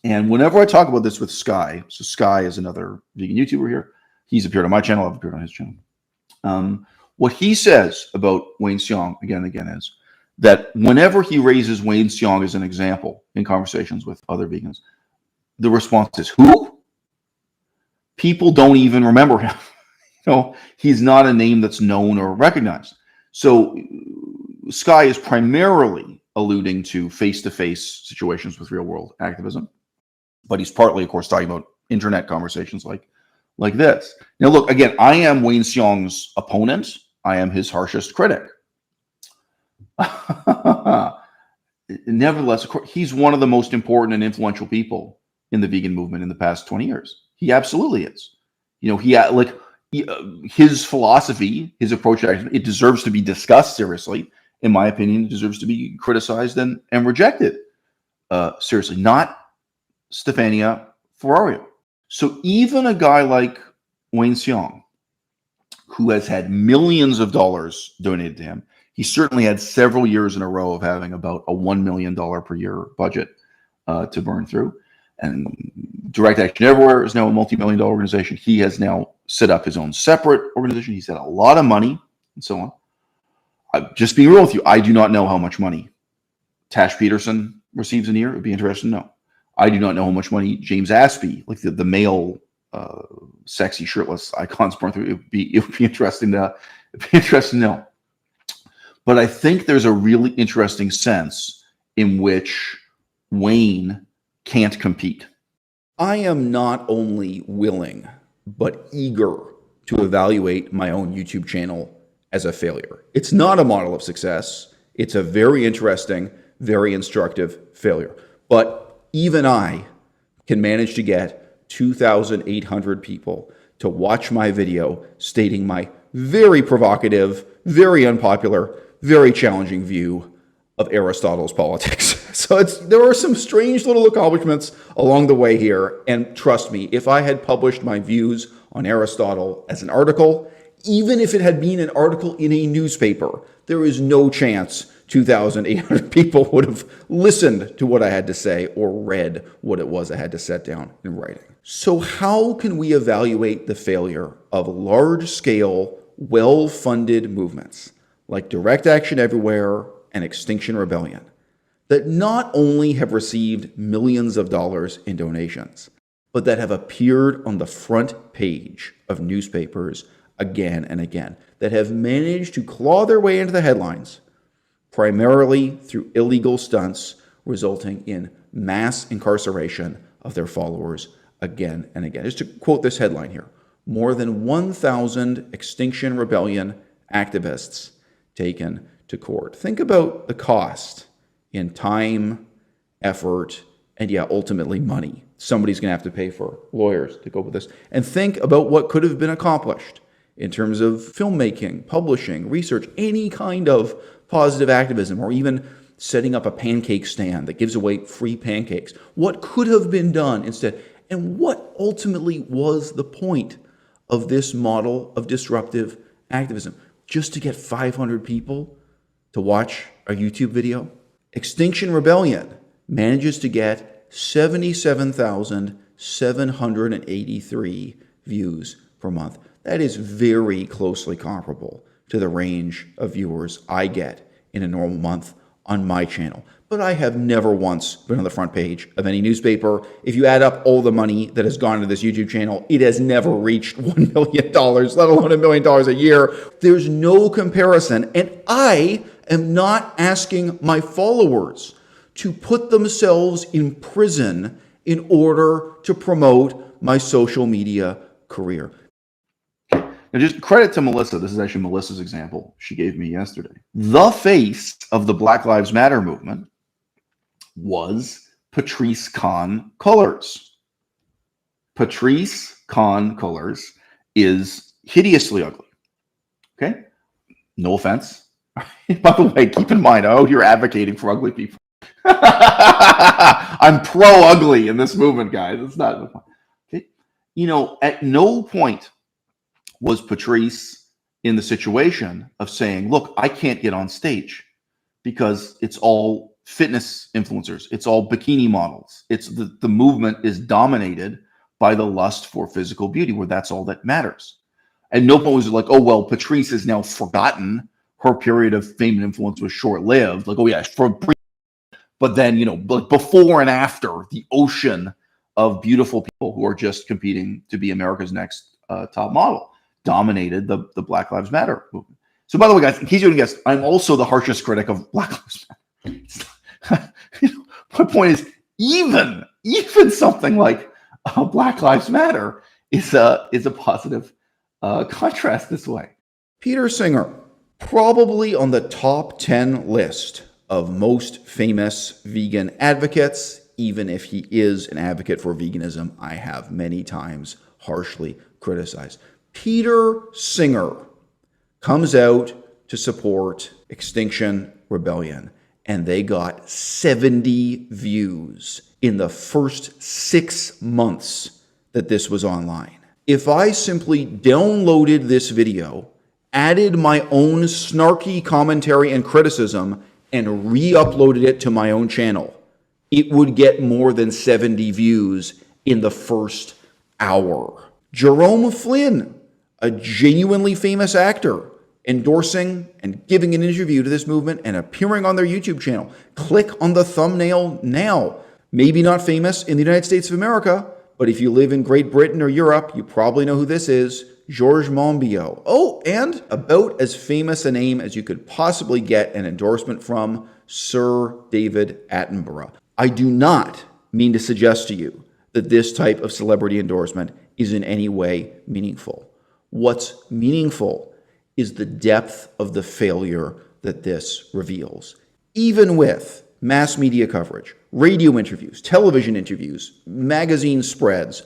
And whenever I talk about this with Sky, so Sky is another vegan YouTuber here. He's appeared on my channel. I've appeared on his channel. What he says about Wayne Xiong again and again is that whenever he raises Wayne Xiong as an example in conversations with other vegans, the response is, who? People don't even remember him. He's not a name that's known or recognized. So Sky is primarily alluding to face-to-face situations with real-world activism, but he's partly, of course, talking about internet conversations like this. Now, look, again, I am Wayne Xiong's opponent. I am his harshest critic. Nevertheless, of course, he's one of the most important and influential people in the vegan movement in the past 20 years. He absolutely is. His philosophy, his approach to action, it deserves to be discussed seriously. In my opinion, it deserves to be criticized and rejected seriously. Not Stefania Ferrario. So even a guy like Wayne Xiong, who has had millions of dollars donated to him, he certainly had several years in a row of having about a $1 million per year budget to burn through. And Direct Action Everywhere is now a multi-million-dollar organization. He has now set up his own separate organization. He's had a lot of money and so on. Just being real with you, I do not know how much money Tash Peterson receives a year. It would be interesting to know. I do not know how much money James Aspey, like the male sexy shirtless icons burn through. It would be interesting to know. But I think there's a really interesting sense in which Wayne can't compete. I am not only willing, but eager to evaluate my own YouTube channel as a failure. It's not a model of success. It's a very interesting, very instructive failure. But even I can manage to get 2,800 people to watch my video stating my very provocative, very unpopular, very challenging view of Aristotle's politics. So there are some strange little accomplishments along the way here. And trust me, if I had published my views on Aristotle as an article, even if it had been an article in a newspaper, there is no chance 2,800 people would have listened to what I had to say or read what it was I had to set down in writing. So how can we evaluate the failure of large-scale, well-funded movements like Direct Action Everywhere and Extinction Rebellion that not only have received millions of dollars in donations, but that have appeared on the front page of newspapers again and again, that have managed to claw their way into the headlines, primarily through illegal stunts resulting in mass incarceration of their followers again and again? Just to quote this headline here, more than 1,000 Extinction Rebellion activists taken to court. Think about the cost in time, effort, and ultimately money. Somebody's going to have to pay for lawyers to go with this. And think about what could have been accomplished in terms of filmmaking, publishing, research, any kind of positive activism, or even setting up a pancake stand that gives away free pancakes. What could have been done instead? And what ultimately was the point of this model of disruptive activism? Just to get 500 people to watch a YouTube video? Extinction Rebellion manages to get 77,783 views per month. That is very closely comparable to the range of viewers I get in a normal month on my channel. But I have never once been on the front page of any newspaper. If you add up all the money that has gone to this YouTube channel, it has never reached $1 million, let alone $1 million a year. There's no comparison. And I am not asking my followers to put themselves in prison in order to promote my social media career. And just credit to Melissa. This is actually Melissa's example she gave me yesterday. The face of the Black Lives Matter movement was Patrisse Khan-Cullors. Patrisse Khan-Cullors is hideously ugly. Okay? No offense. By the way, keep in mind, oh, you're advocating for ugly people. I'm pro-ugly in this movement, guys. It's not okay. You know, at no point was Patrisse in the situation of saying, look, I can't get on stage because it's all fitness influencers. It's all bikini models. It's the movement is dominated by the lust for physical beauty, where that's all that matters. And no point was like, oh, well, Patrisse has now forgotten her period of fame and influence was short-lived. Like, oh yeah, but then, you know, like before and after, the ocean of beautiful people who are just competing to be America's next top model dominated the Black Lives Matter movement. So, by the way, guys, in case you didn't guess, I'm also the harshest critic of Black Lives Matter. My point is, even something like Black Lives Matter is a positive contrast this way. Peter Singer, probably on the top 10 list of most famous vegan advocates, even if he is an advocate for veganism, I have many times harshly criticized. Peter Singer comes out to support Extinction Rebellion, and they got 70 views in the first 6 months that this was online. If I simply downloaded this video, added my own snarky commentary and criticism, and re-uploaded it to my own channel, it would get more than 70 views in the first hour. Jerome Flynn, a genuinely famous actor, endorsing and giving an interview to this movement and appearing on their YouTube channel. Click on the thumbnail now. Maybe not famous in the United States of America, but if you live in Great Britain or Europe, you probably know who this is. Georges Monbiot. Oh, and about as famous a name as you could possibly get an endorsement from, Sir David Attenborough. I do not mean to suggest to you that this type of celebrity endorsement is in any way meaningful. What's meaningful is the depth of the failure that this reveals. Even with mass media coverage, radio interviews, television interviews, magazine spreads,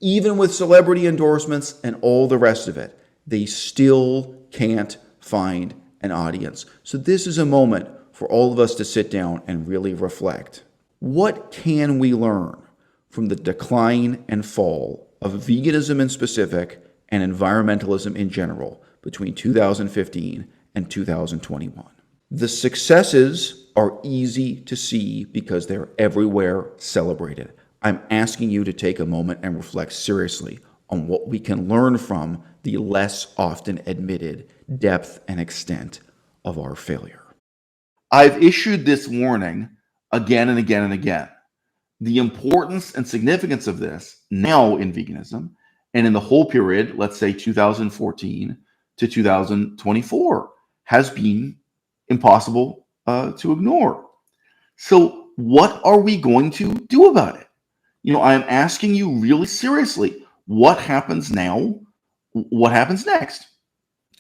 even with celebrity endorsements and all the rest of it, they still can't find an audience. So this is a moment for all of us to sit down and really reflect. What can we learn from the decline and fall of veganism in specific and environmentalism in general between 2015 and 2021? The successes are easy to see because they're everywhere celebrated. I'm asking you to take a moment and reflect seriously on what we can learn from the less often admitted depth and extent of our failure. I've issued this warning again and again and again. The importance and significance of this now in veganism and in the whole period, let's say 2014 to 2024, has been impossible to ignore. So what are we going to do about it? You know, I'm asking you really seriously, what happens now? What happens next?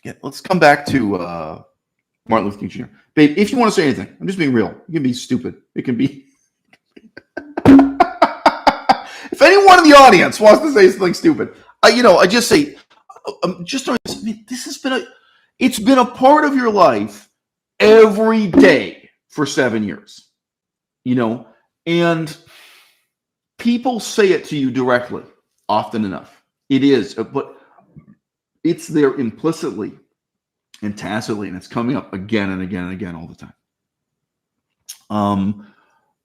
Yeah, let's come back to Martin Luther King Jr. Babe, if you want to say anything, I'm just being real. It can be stupid. It can be... If anyone in the audience wants to say something stupid, I just say, this has been it's been a part of your life every day for 7 years, and people say it to you directly often enough. It is, but it's there implicitly and tacitly, and it's coming up again and again and again all the time.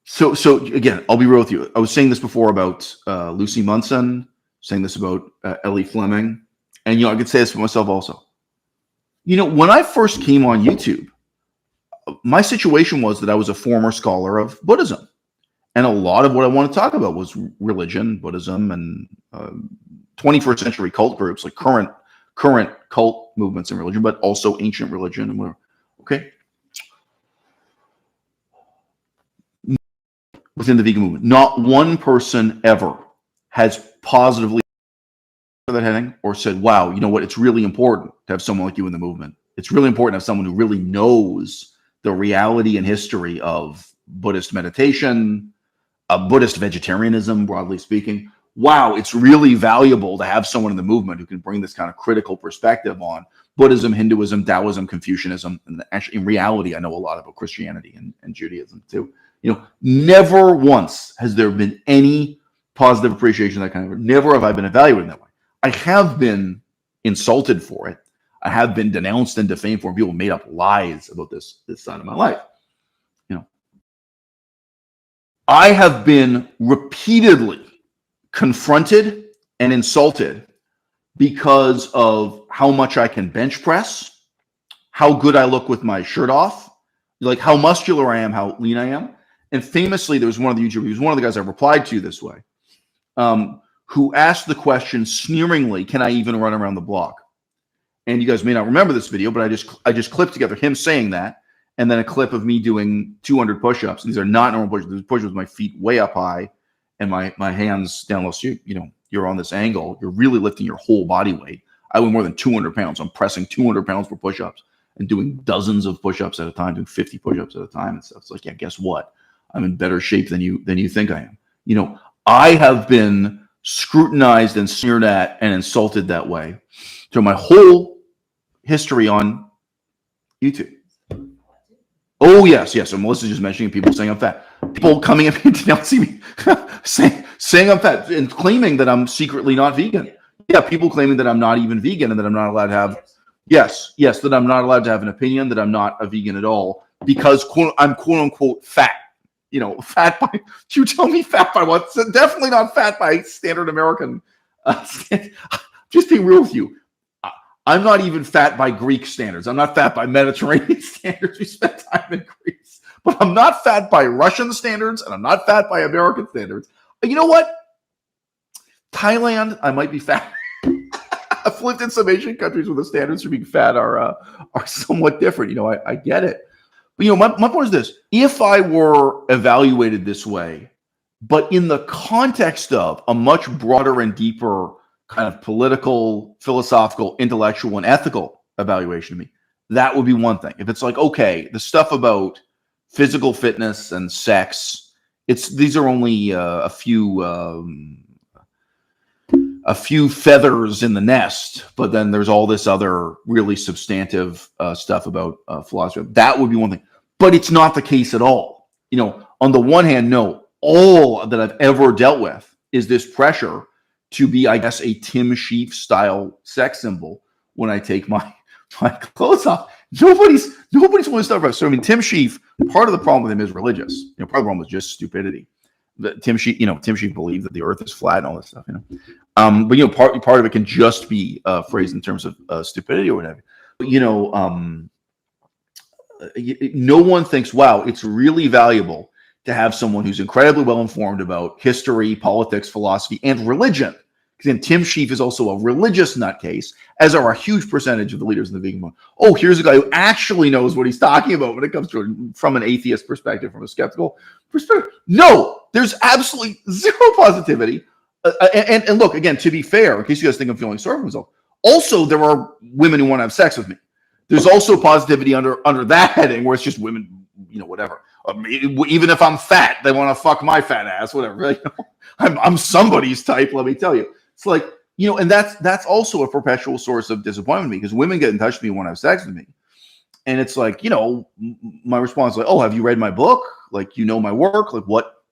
So again, I'll be real with you. I was saying this before about Lucy Munson, saying this about Ellie Fleming, and I could say this for myself also. When I first came on YouTube, my situation was that I was a former scholar of Buddhism, and a lot of what I want to talk about was religion, Buddhism, and 21st century cult groups, like current cult movements in religion, but also ancient religion and whatever. Okay. within the vegan movement. Not one person ever has positively that heading or said, wow, you know what, it's really important to have someone like you in the movement. It's really important to have someone who really knows the reality and history of Buddhist meditation, Buddhist vegetarianism, broadly speaking. Wow, it's really valuable to have someone in the movement who can bring this kind of critical perspective on Buddhism, Hinduism, Taoism, Confucianism, and actually, in reality, I know a lot about Christianity and Judaism too. You know, never once has there been any positive appreciation of that kind of. Never have I been evaluated that way. I have been insulted for it. I have been denounced and defamed for it. People made up lies about this side of my life. You know, I have been repeatedly confronted and insulted because of how much I can bench press, how good I look with my shirt off, like how muscular I am, how lean I am. And famously, there was one of the YouTubers, one of the guys I replied to this way, who asked the question sneeringly, "Can I even run around the block?" And you guys may not remember this video, but I just clipped together him saying that, and then a clip of me doing 200 push-ups. These are not normal push-ups. These push-ups with my feet way up high and my hands down low. So you're on this angle. You're really lifting your whole body weight. I weigh more than 200 pounds. I'm pressing 200 pounds for push-ups and doing dozens of push-ups at a time, doing 50 push-ups at a time and stuff. It's like, yeah, guess what? I'm in better shape than you think I am. You know, I have been scrutinized and sneered at and insulted that way through my whole history on YouTube. Oh, yes. So Melissa's just mentioning people saying I'm fat. People coming at me denouncing me, saying I'm fat and claiming that I'm secretly not vegan. Yeah, people claiming that I'm not even vegan and that I'm not allowed to have, yes, that I'm not allowed to have an opinion, that I'm not a vegan at all because I'm quote unquote fat. You know, fat by, you tell me fat by what? Definitely not fat by standard American. Just being real with you. I'm not even fat by Greek standards. I'm not fat by Mediterranean standards. We spent time in Greece. But I'm not fat by Russian standards, and I'm not fat by American standards. But you know what? Thailand, I might be fat. I've lived in some Asian countries where the standards for being fat are somewhat different. You know, I get it. But, you know, my point is this. If I were evaluated this way, but in the context of a much broader and deeper kind of political, philosophical, intellectual, and ethical evaluation of me, that would be one thing. If it's like, okay, the stuff about physical fitness and sex, these are only a few feathers in the nest, but then there's all this other really substantive stuff about philosophy. That would be one thing, but it's not the case at all. You know, on the one hand, no, all that I've ever dealt with is this pressure to be, I guess, a Tim Sheaf style sex symbol when I take my clothes off. Nobody's willing to start about. So I mean, Tim Sheaf, part of the problem with him is religious. You know, part of the problem was just stupidity. Tim Sheaf believed that the Earth is flat and all this stuff. You know, but you know, part of it can just be phrased in terms of stupidity or whatever. But you know, no one thinks, wow, it's really valuable to have someone who's incredibly well informed about history, politics, philosophy, and religion. Because Tim Sheaf is also a religious nutcase, as are a huge percentage of the leaders in the vegan movement. Oh, here's a guy who actually knows what he's talking about when it comes to it from an atheist perspective, from a skeptical perspective. No, there's absolutely zero positivity. And look, again, to be fair, in case you guys think I'm feeling sorry for myself, also there are women who want to have sex with me. There's also positivity under that heading where it's just women, you know, whatever. Even if I'm fat, they want to fuck my fat ass, whatever. You know? I'm somebody's type, let me tell you. It's like, you know, and that's also a perpetual source of disappointment to me because women get in touch with me and want to have sex with me. And it's like, you know, my response is like, oh, have you read my book? Like, you know my work? Like, what?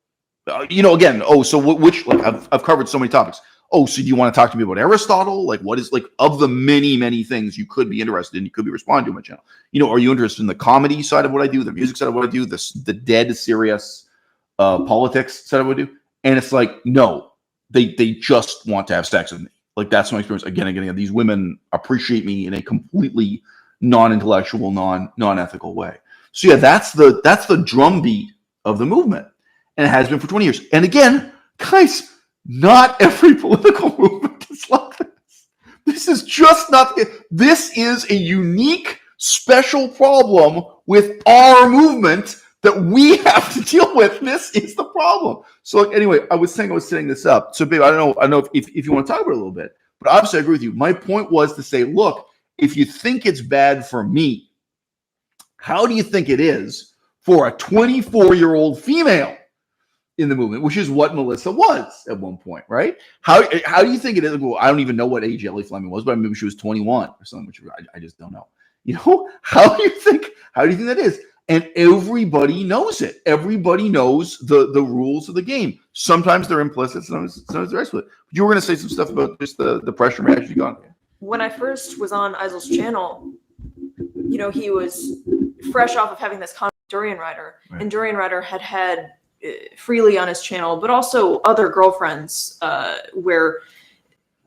You know, again, oh, so which, like, I've covered so many topics. Oh, so do you want to talk to me about Aristotle? Like, what is, like, of the many, many things you could be interested in, you could be responding to my channel. You know, are you interested in the comedy side of what I do, the music side of what I do, the dead serious politics side of what I do? And it's like, no, they just want to have sex with me. Like, that's my experience again and again. These women appreciate me in a completely non-intellectual, non-ethical way. So yeah, that's the drumbeat of the movement. And it has been for 20 years. And again, guys, not every political movement is like this. This is just not. This is a unique, special problem with our movement that we have to deal with. This is the problem. So like, anyway, I was setting this up. So babe, I don't know if you want to talk about it a little bit, but obviously I agree with you. My point was to say, look, if you think it's bad for me, how do you think it is for a 24-year-old female in the movement, which is what Melissa was at one point, right? How do you think it is? Well, I don't even know what age Ellie Fleming was, but maybe she was 21 or something, which I just don't know. You know, how do you think that is? And everybody knows it. Everybody knows the rules of the game. Sometimes they're implicit, sometimes they're explicit. You were going to say some stuff about just the pressure match you got. When I first was on Eisel's channel, you know, he was fresh off of having this conflict with Durian Rider, right. And Durian Rider had freely on his channel, but also other girlfriends, where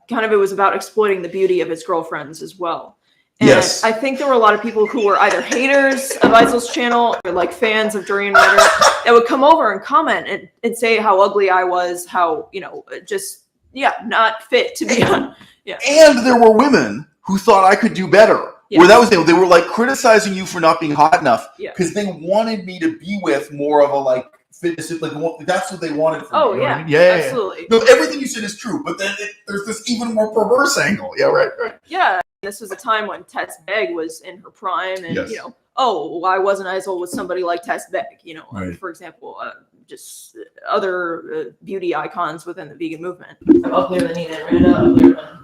kind of it was about exploiting the beauty of his girlfriends as well. And yes. I think there were a lot of people who were either haters of Eisel's channel or like fans of Durian Rider that would come over and comment and say how ugly I was, how, you know, just, not fit to be on. Yeah. And there were women who thought I could do better. Yeah. Where that was, they were like criticizing you for not being hot enough because they wanted me to be with more of a like fitness, like that's what they wanted from me. Oh, you know yeah, what I mean? Yeah, absolutely. No, everything you said is true, but then there's this even more perverse angle. Yeah, right. Yeah, this was a time when Tess Begg was in her prime, and you know, why wasn't Eisel with somebody like Tess Begg? You know, right. For example, just other beauty icons within the vegan movement. I'm uglier than Nina and Randa,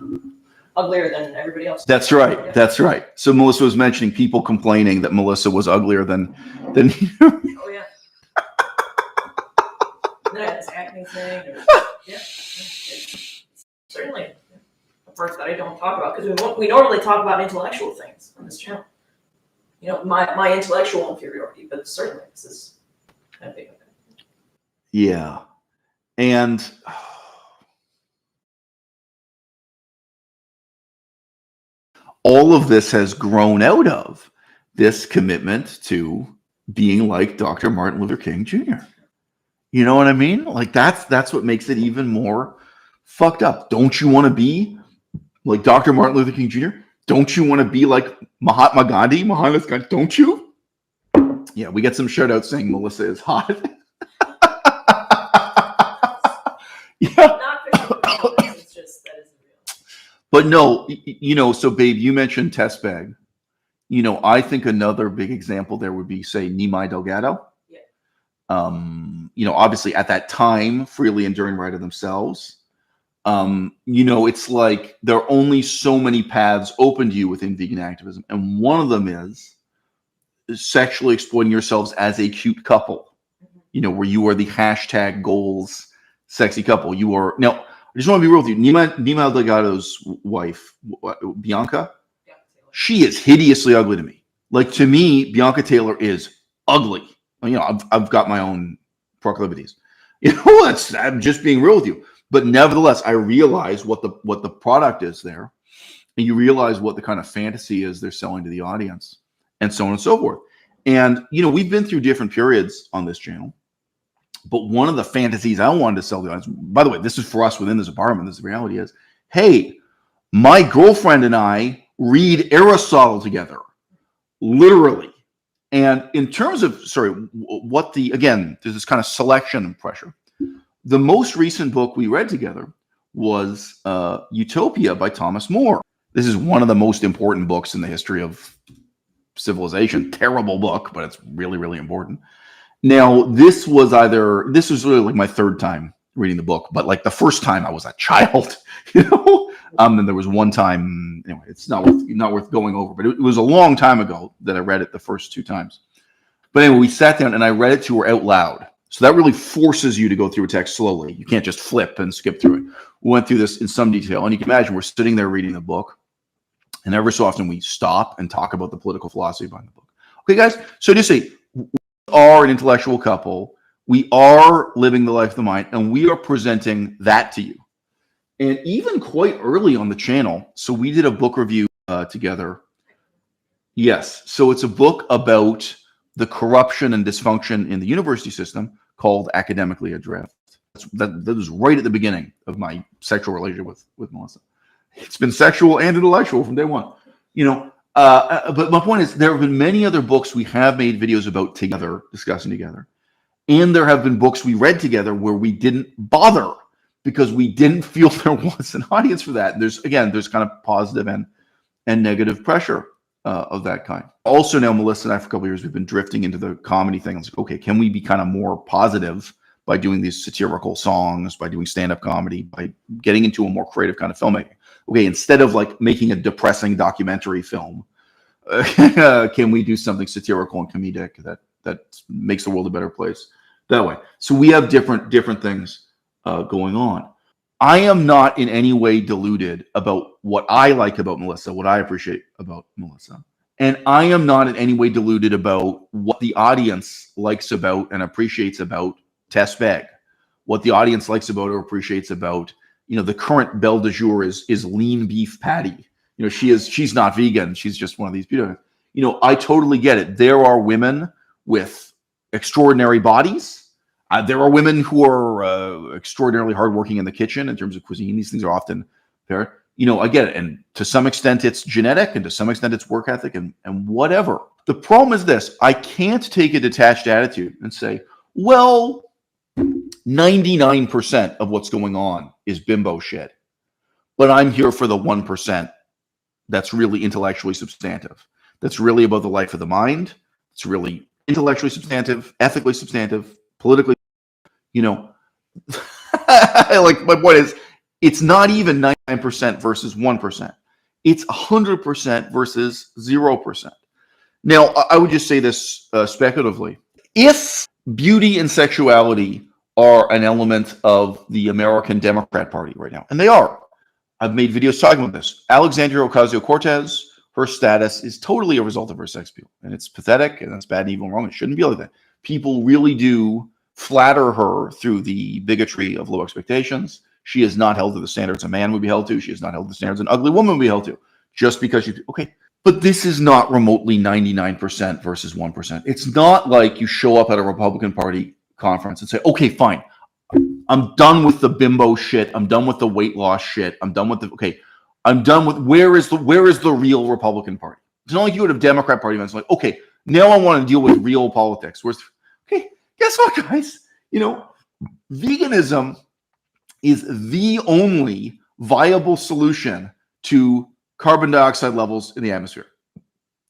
uglier than everybody else. That's right. Yeah. That's right. So Melissa was mentioning people complaining that Melissa was uglier than. Oh yeah. Then I had this acne thing. Certainly a part that I don't talk about because we normally talk about intellectual things on this channel. You know, my intellectual inferiority, but certainly this is kind of big. Yeah, and all of this has grown out of this commitment to being like Dr. Martin Luther King Jr. You know what I mean? Like that's what makes it even more fucked up. Don't you want to be like Dr. Martin Luther King Jr.? Don't you want to be like Mahatma Gandhi? Don't you? Yeah, we get some shout outs saying Melissa is hot. Yeah. It's just that is real. But no, you know, so babe, you mentioned Tess Begg. You know, I think another big example there would be, say, Nimai Delgado. You know, obviously at that time, Freely and Durian Rider themselves, you know, it's like there are only so many paths open to you within vegan activism. And one of them is sexually exploiting yourselves as a cute couple, you know, where you are the hashtag goals sexy couple. You are, now, I just want to be real with you. Nimai Delgado's wife, Bianca, she is hideously ugly to me. Like, to me, Bianca Taylor is ugly. You know, I've got my own proclivities. You know, I'm just being real with you. But nevertheless, I realize what the product is there, and you realize what the kind of fantasy is they're selling to the audience, and so on and so forth. And you know, we've been through different periods on this channel, but one of the fantasies I wanted to sell to the audience, by the way, this is for us within this apartment. This reality is, hey, my girlfriend and I read Aristotle together, literally. And in terms of, again, there's this kind of selection and pressure. The most recent book we read together was Utopia by Thomas More. This is one of the most important books in the history of civilization. Terrible book, but it's really, really important. Now, this was really like my third time reading the book, but like the first time I was a child, you know? And there was one time, anyway, it's not worth going over, but it was a long time ago that I read it the first two times. But anyway, we sat down and I read it to her out loud. So that really forces you to go through a text slowly. You can't just flip and skip through it. We went through this in some detail, and you can imagine we're sitting there reading the book, and every so often we stop and talk about the political philosophy behind the book. Okay, guys, so just say, we are an intellectual couple. We are living the life of the mind, and we are presenting that to you. And even quite early on the channel, so we did a book review together. Yes, so it's a book about the corruption and dysfunction in the university system called Academically Adrift. That was right at the beginning of my sexual relationship with Melissa. It's been sexual and intellectual from day one. You know, But my point is, there have been many other books we have made videos about together, discussing together. And there have been books we read together where we didn't bother because we didn't feel there was an audience for that. And there's kind of positive and negative pressure of that kind. Also now, Melissa and I, for a couple of years, we've been drifting into the comedy thing. It's like, okay, can we be kind of more positive by doing these satirical songs, by doing stand-up comedy, by getting into a more creative kind of filmmaking? Okay, instead of like making a depressing documentary film, can we do something satirical and comedic that makes the world a better place that way? So we have different things going on. I am not in any way deluded about what I like about Melissa, what I appreciate about Melissa. And I am not in any way deluded about what the audience likes about and appreciates about Tess Begg. What the audience likes about or appreciates about, the current belle de jour is lean beef patty. She's not vegan. She's just one of these beautiful. I totally get it. There are women with extraordinary bodies. There are women who are extraordinarily hardworking in the kitchen in terms of cuisine. These things are often fair. I get it. And to some extent it's genetic, and to some extent it's work ethic and whatever. The problem is this: I can't take a detached attitude and say, well, 99% of what's going on is bimbo shit, but I'm here for the 1% that's really intellectually substantive. That's really about the life of the mind. It's really intellectually substantive, ethically substantive, politically, like my point is, it's not even 99% versus 1%. It's 100% versus 0%. Now, I would just say this speculatively. If beauty and sexuality are an element of the American Democrat Party right now, and they are. I've made videos talking about this. Alexandria Ocasio-Cortez, her status is totally a result of her sex appeal. And it's pathetic, and it's bad and evil and wrong. It shouldn't be like that. People really do flatter her through the bigotry of low expectations. She is not held to the standards a man would be held to. She is not held to the standards an ugly woman would be held to. Just because okay. But this is not remotely 99% versus 1%. It's not like you show up at a Republican Party conference and say, okay, fine. I'm done with the bimbo shit. I'm done with the weight loss shit. I'm done with I'm done with where is the real Republican Party? It's not like you would have Democrat Party events like, okay, now I want to deal with real politics. Okay, guess what, guys? Veganism is the only viable solution to carbon dioxide levels in the atmosphere.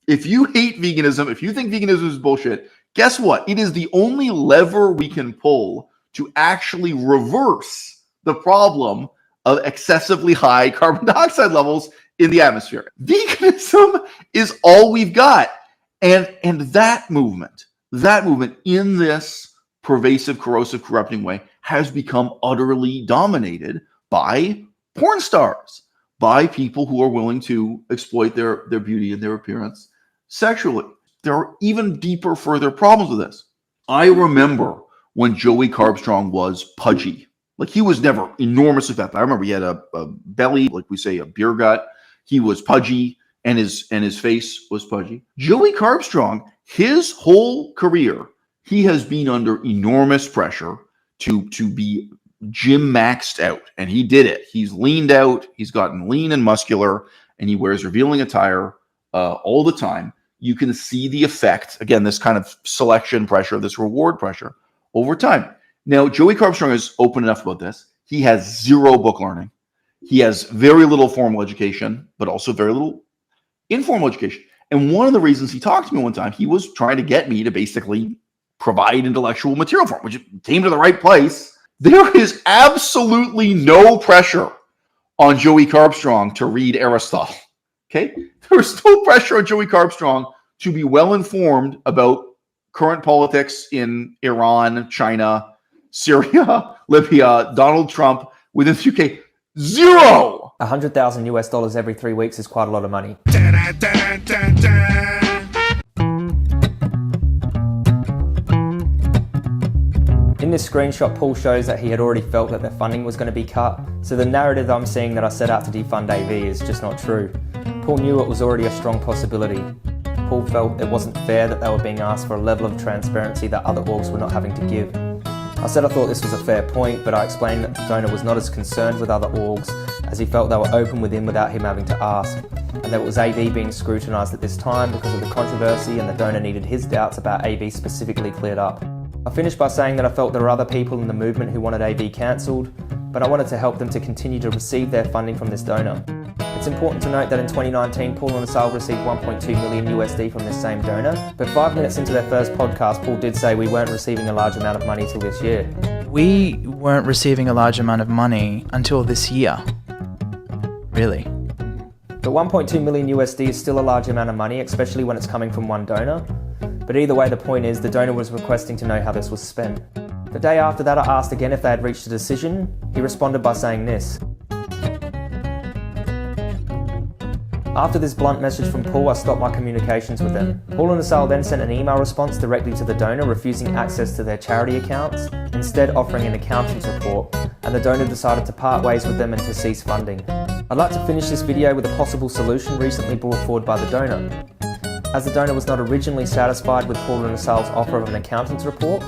If you hate veganism, if you think veganism is bullshit, guess what? It is the only lever we can pull to actually reverse the problem of excessively high carbon dioxide levels in the atmosphere. Veganism is all we've got. And that movement in this pervasive, corrosive, corrupting way has become utterly dominated by porn stars, by people who are willing to exploit their beauty and their appearance sexually. There are even deeper, further problems with this. I remember when Joey Carbstrong was pudgy. Like, he was never enormously fat. I remember he had a belly, like we say, a beer gut. He was pudgy, and his face was pudgy. Joey Carbstrong, his whole career, he has been under enormous pressure to be gym maxed out, and he did it. He's leaned out, he's gotten lean and muscular, and he wears revealing attire all the time. You can see the effect, again, this kind of selection pressure, this reward pressure over time. Now, Joey Carbstrong is open enough about this. He has zero book learning. He has very little formal education, but also very little informal education. And one of the reasons he talked to me one time, he was trying to get me to basically provide intellectual material for him, which came to the right place. There is absolutely no pressure on Joey Carbstrong to read Aristotle. Okay? There's no pressure on Joey Carbstrong to be well informed about current politics in Iran, China, Syria, Libya, Donald Trump within the UK. Zero! $100,000 every 3 weeks is quite a lot of money. In this screenshot, Paul shows that he had already felt that their funding was going to be cut, so the narrative I'm seeing that I set out to defund AV is just not true. Paul knew it was already a strong possibility. Paul felt it wasn't fair that they were being asked for a level of transparency that other orgs were not having to give. I said I thought this was a fair point, but I explained that the donor was not as concerned with other orgs as he felt they were open with him without him having to ask, and that it was AV being scrutinised at this time because of the controversy and the donor needed his doubts about AV specifically cleared up. I finished by saying that I felt there were other people in the movement who wanted AV cancelled, but I wanted to help them to continue to receive their funding from this donor. It's important to note that in 2019, Paul and Asal received 1.2 million USD from this same donor, but 5 minutes into their first podcast, Paul did say we weren't receiving a large amount of money till this year. We weren't receiving a large amount of money until this year. Really. But 1.2 million USD is still a large amount of money, especially when it's coming from one donor. But either way, the point is, the donor was requesting to know how this was spent. The day after that, I asked again if they had reached a decision. He responded by saying this. After this blunt message from Paul, I stopped my communications with them. Paul and Asal then sent an email response directly to the donor, refusing access to their charity accounts, instead offering an accountant's report, and the donor decided to part ways with them and to cease funding. I'd like to finish this video with a possible solution recently brought forward by the donor. As the donor was not originally satisfied with Paul and Asal's offer of an accountant's report,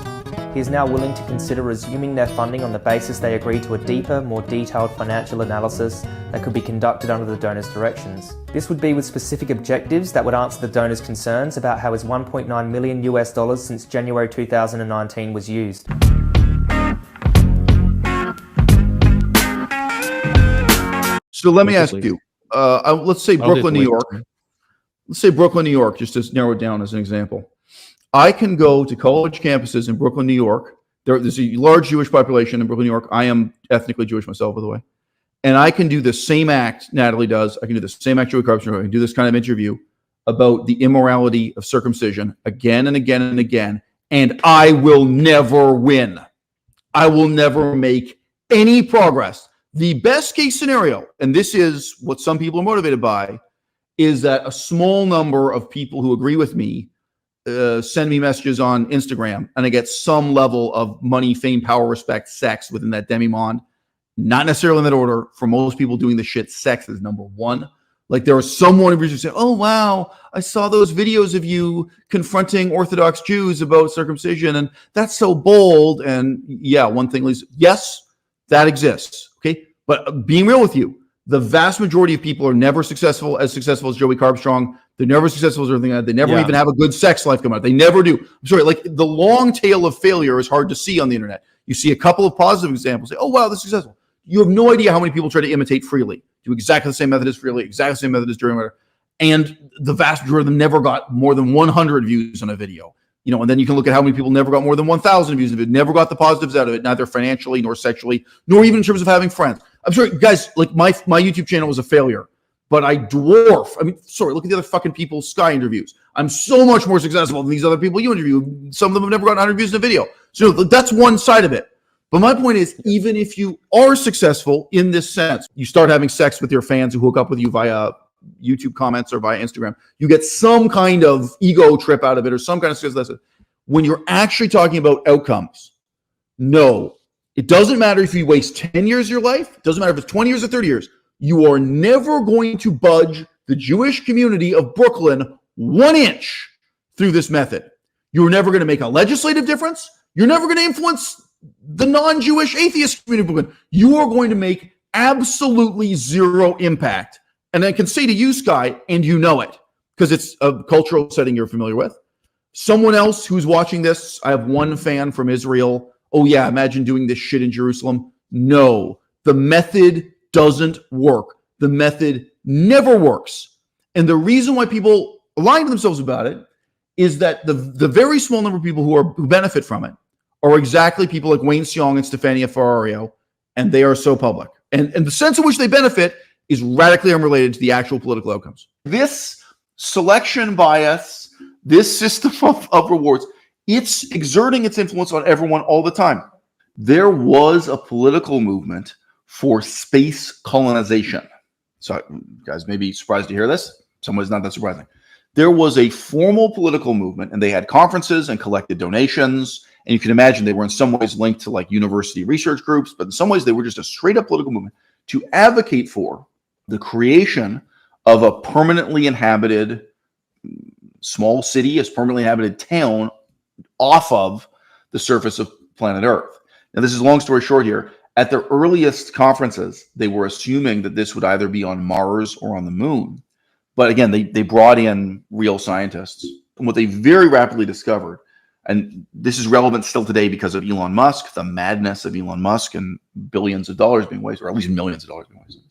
he is now willing to consider resuming their funding on the basis they agree to a deeper, more detailed financial analysis that could be conducted under the donor's directions. This would be with specific objectives that would answer the donor's concerns about how his $1.9 million US since January 2019 was used. So let me ask you, let's say Brooklyn, New York. Let's say Brooklyn, New York, just to narrow it down as an example. I can go to college campuses in Brooklyn, New York. There's a large Jewish population in Brooklyn, New York. I am ethnically Jewish myself, by the way. And I can do the same act Natalie does. I can do the same act Joey Carpenter. I can do this kind of interview about the immorality of circumcision again and again and again. And I will never win. I will never make any progress. The best case scenario, and this is what some people are motivated by, is that a small number of people who agree with me send me messages on Instagram, and I get some level of money, fame, power, respect, sex within that demi-monde. Not necessarily in that order. For most people doing the shit, sex is number one. Like there was someone who said, "Oh wow, I saw those videos of you confronting Orthodox Jews about circumcision, and that's so bold." And yeah, one thing is, yes, that exists. Okay, but being real with you, the vast majority of people are never successful as Joey Carbstrong. They're never successful as everything. They never even have a good sex life come out. They never do. I'm sorry, like the long tail of failure is hard to see on the internet. You see a couple of positive examples. Say, "Oh wow, this is successful." You have no idea how many people try to imitate freely, do exactly the same method as freely, exactly the same method as during whatever. And the vast majority of them never got more than 100 views on a video. You know, and then you can look at how many people never got more than 1,000 views of it, never got the positives out of it, neither financially nor sexually, nor even in terms of having friends. I'm sorry, guys, like my YouTube channel was a failure, but I dwarf. I mean, sorry, look at the other fucking people's Sky interviews. I'm so much more successful than these other people you interview. Some of them have never gotten 100 views in a video. So that's one side of it. But my point is, even if you are successful in this sense, you start having sex with your fans who hook up with you via YouTube comments or via Instagram, you get some kind of ego trip out of it or some kind of success. When you're actually talking about outcomes, no, it doesn't matter if you waste 10 years of your life. It doesn't matter if it's 20 years or 30 years. You are never going to budge the Jewish community of Brooklyn 1 inch through this method. You're never going to make a legislative difference. You're never going to influence the non-Jewish atheist community of Brooklyn. You are going to make absolutely zero impact. And I can say to you, Sky, and you know it, because it's a cultural setting you're familiar with. Someone else who's watching this, I have one fan from Israel. "Oh yeah, imagine doing this shit in Jerusalem." No, the method doesn't work. The method never works. And the reason why people lie to themselves about it is that the very small number of people who benefit from it are exactly people like Wayne Seong and Stefania Ferrario, and they are so public. And the sense in which they benefit is radically unrelated to the actual political outcomes. This selection bias, this system of rewards, it's exerting its influence on everyone all the time. There was a political movement for space colonization. So you guys may be surprised to hear this. Some ways not that surprising. There was a formal political movement, and they had conferences and collected donations. And you can imagine they were in some ways linked to like university research groups, but in some ways they were just a straight up political movement to advocate for the creation of a permanently inhabited small city, a permanently inhabited town off of the surface of planet Earth. Now, this is a long story short here. At their earliest conferences, they were assuming that this would either be on Mars or on the moon. But again, they brought in real scientists. And what they very rapidly discovered, and this is relevant still today because of Elon Musk, the madness of Elon Musk and billions of dollars being wasted, or at least millions of dollars being wasted.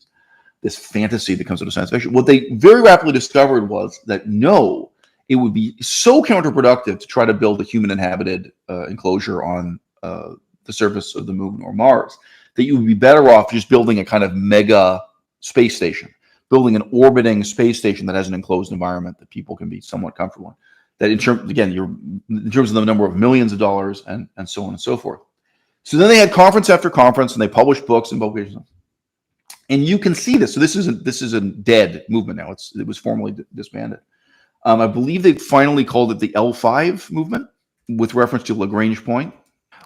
This fantasy that comes out of science fiction. What they very rapidly discovered was that no, it would be so counterproductive to try to build a human-inhabited enclosure on the surface of the moon or Mars, that you would be better off just building a kind of mega space station, building an orbiting space station that has an enclosed environment that people can be somewhat comfortable in. That in terms, again, in terms of the number of millions of dollars and so on and so forth. So then they had conference after conference, and they published books and publications. And you can see this. So this is a dead movement now. It was formally disbanded. I believe they finally called it the L5 movement with reference to Lagrange point.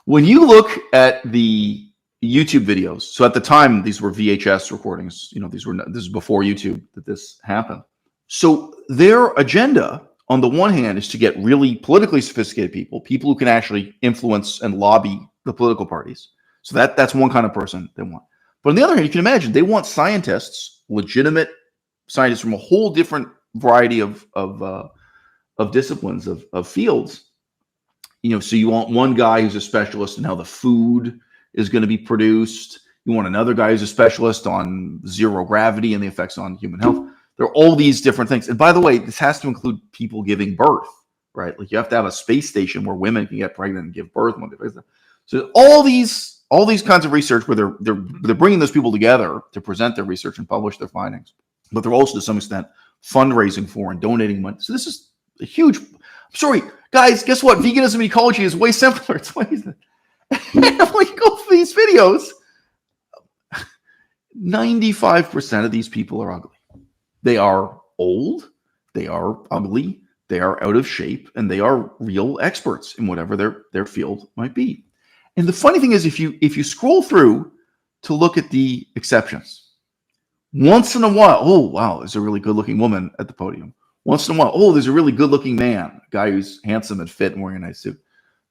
When you look at the YouTube videos, so at the time these were VHS recordings. This is before YouTube that this happened. So their agenda, on the one hand, is to get really politically sophisticated people who can actually influence and lobby the political parties. So that's one kind of person they want. But on the other hand, you can imagine they want scientists, legitimate scientists from a whole different variety of disciplines, of fields. So you want one guy who's a specialist in how the food is going to be produced. You want another guy who's a specialist on zero gravity and the effects on human health. There are all these different things. And by the way, this has to include people giving birth, right? Like you have to have a space station where women can get pregnant and give birth. So all these kinds of research where they're bringing those people together to present their research and publish their findings. But they're also, to some extent, fundraising for and donating money. So this is a huge... I'm sorry, guys, guess what? Veganism and ecology is way simpler. It's way easier. When you go through these videos, 95% of these people are ugly. They are old, they are ugly, they are out of shape, and they are real experts in whatever their field might be. And the funny thing is, if you scroll through to look at the exceptions, once in a while, oh wow, there's a really good-looking woman at the podium. Once in a while, oh, there's a really good-looking man, a guy who's handsome and fit and wearing a nice suit.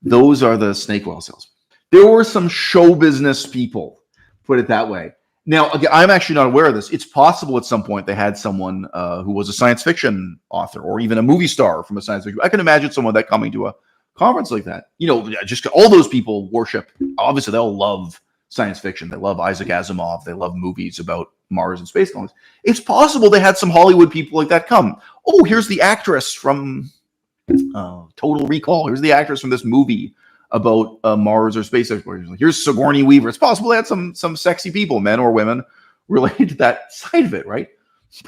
Those are the snake oil salesmen. There were some show business people, put it that way. Now, again, I'm actually not aware of this. It's possible at some point they had someone who was a science fiction author or even a movie star from a science fiction. I can imagine someone that coming to a conference like that. Just all those people worship. Obviously, they all love science fiction. They love Isaac Asimov. They love movies about Mars and space colonies. It's possible they had some Hollywood people like that come. Oh, here's the actress from Total Recall. Here's the actress from this movie about Mars or space exploration. Here's Sigourney Weaver. It's possible they had some sexy people, men or women, related to that side of it, right?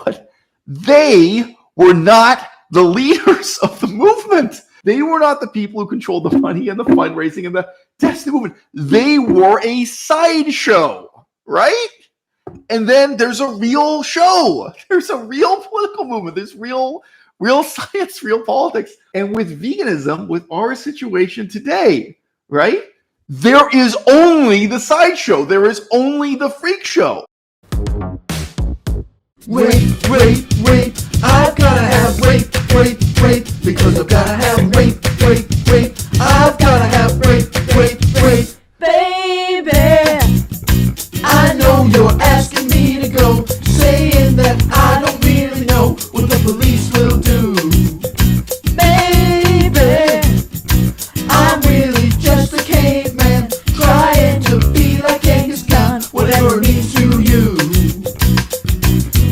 But they were not the leaders of the movement. They were not the people who controlled the money and the fundraising and the destiny movement. They were a sideshow, right? And then there's a real show. There's a real political movement. There's real science, real politics. And with veganism, with our situation today, right? There is only the sideshow. There is only the freak show. Rape, rape, rape. I've gotta have rape, rape, rape. Because I've gotta have rape, rape, rape. I've gotta have rape, rape, rape. Baby, I know you're asking me to go, saying that I don't really know what the police will do. Baby, I'm really just a caveman, trying to be like Genghis Khan, whatever means to you.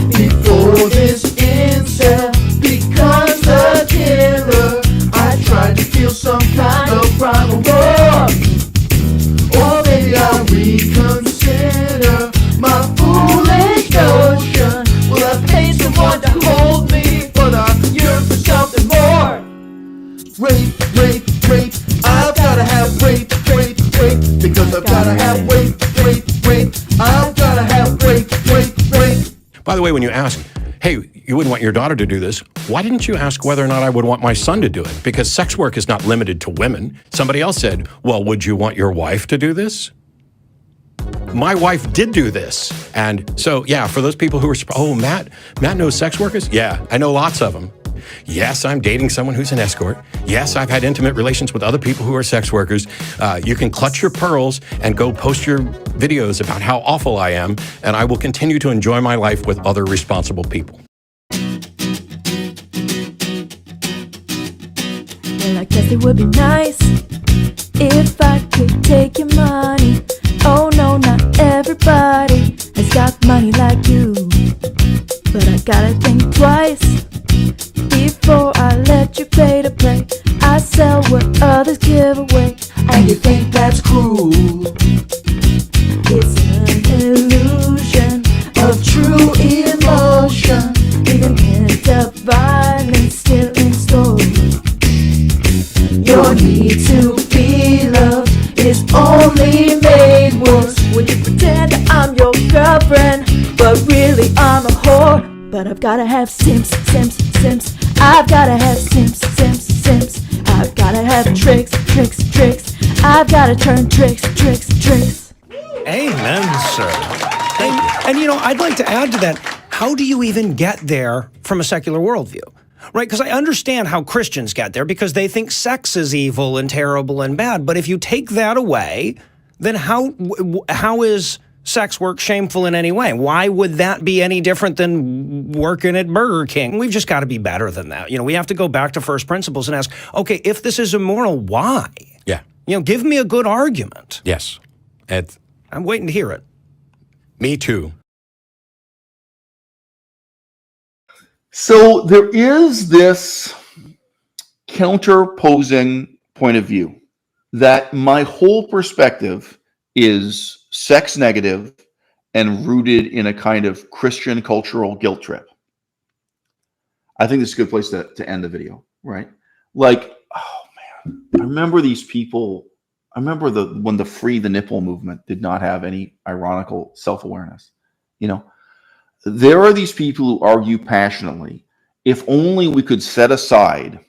Before this incel becomes the killer, I tried to feel some kind of primal war. Or maybe I'll reconsider my foolish notion. Will I pay someone to hold me, but I yearn for something more? Rape, rape, rape. I've gotta have rape, rape, rape. Because I've gotta have rape, rape, rape. I've gotta have rape, rape, rape. By the way, when you ask, hey, you wouldn't want your daughter to do this, why didn't you ask whether or not I would want my son to do it? Because sex work is not limited to women. Somebody else said, well, would you want your wife to do this? My wife did do this. And so, yeah, for those people who are, oh, Matt knows sex workers? Yeah, I know lots of them. Yes, I'm dating someone who's an escort. Yes, I've had intimate relations with other people who are sex workers. You can clutch your pearls and go post your videos about how awful I am, and I will continue to enjoy my life with other responsible people. Well, I guess it would be nice if I could take your money. Oh no, not everybody has got money like you. But I gotta think twice before I let you pay to play. I sell what others give away, and you think that's cruel. It's an illusion of true emotion, even pent-up violence still in store. Your need to be loved is only made worse when you pretend that I'm your girlfriend, but really I'm a whore. But I've gotta have simps, simps, simps. I've gotta have simps, simps, simps. I've gotta have tricks, tricks, tricks. I've gotta turn tricks, tricks, tricks. Amen, sir. And you know, I'd like to add to that, how do you even get there from a secular worldview? Right? Because I understand how Christians get there because they think sex is evil and terrible and bad. But if you take that away, then how is sex work shameful in any way? Why would that be any different than working at Burger King? We've just got to be better than that. You know, we have to go back to first principles and ask, okay, if this is immoral, why? Yeah. You know, give me a good argument. Yes. I'm waiting to hear it. Me too. So there is this counterposing point of view that my whole perspective is sex negative and rooted in a kind of Christian cultural guilt trip. I think this is a good place to end the video, right? Like, oh man, I remember these people. I remember when the Free the Nipple movement did not have any ironical self-awareness. You know, there are these people who argue passionately, if only we could set aside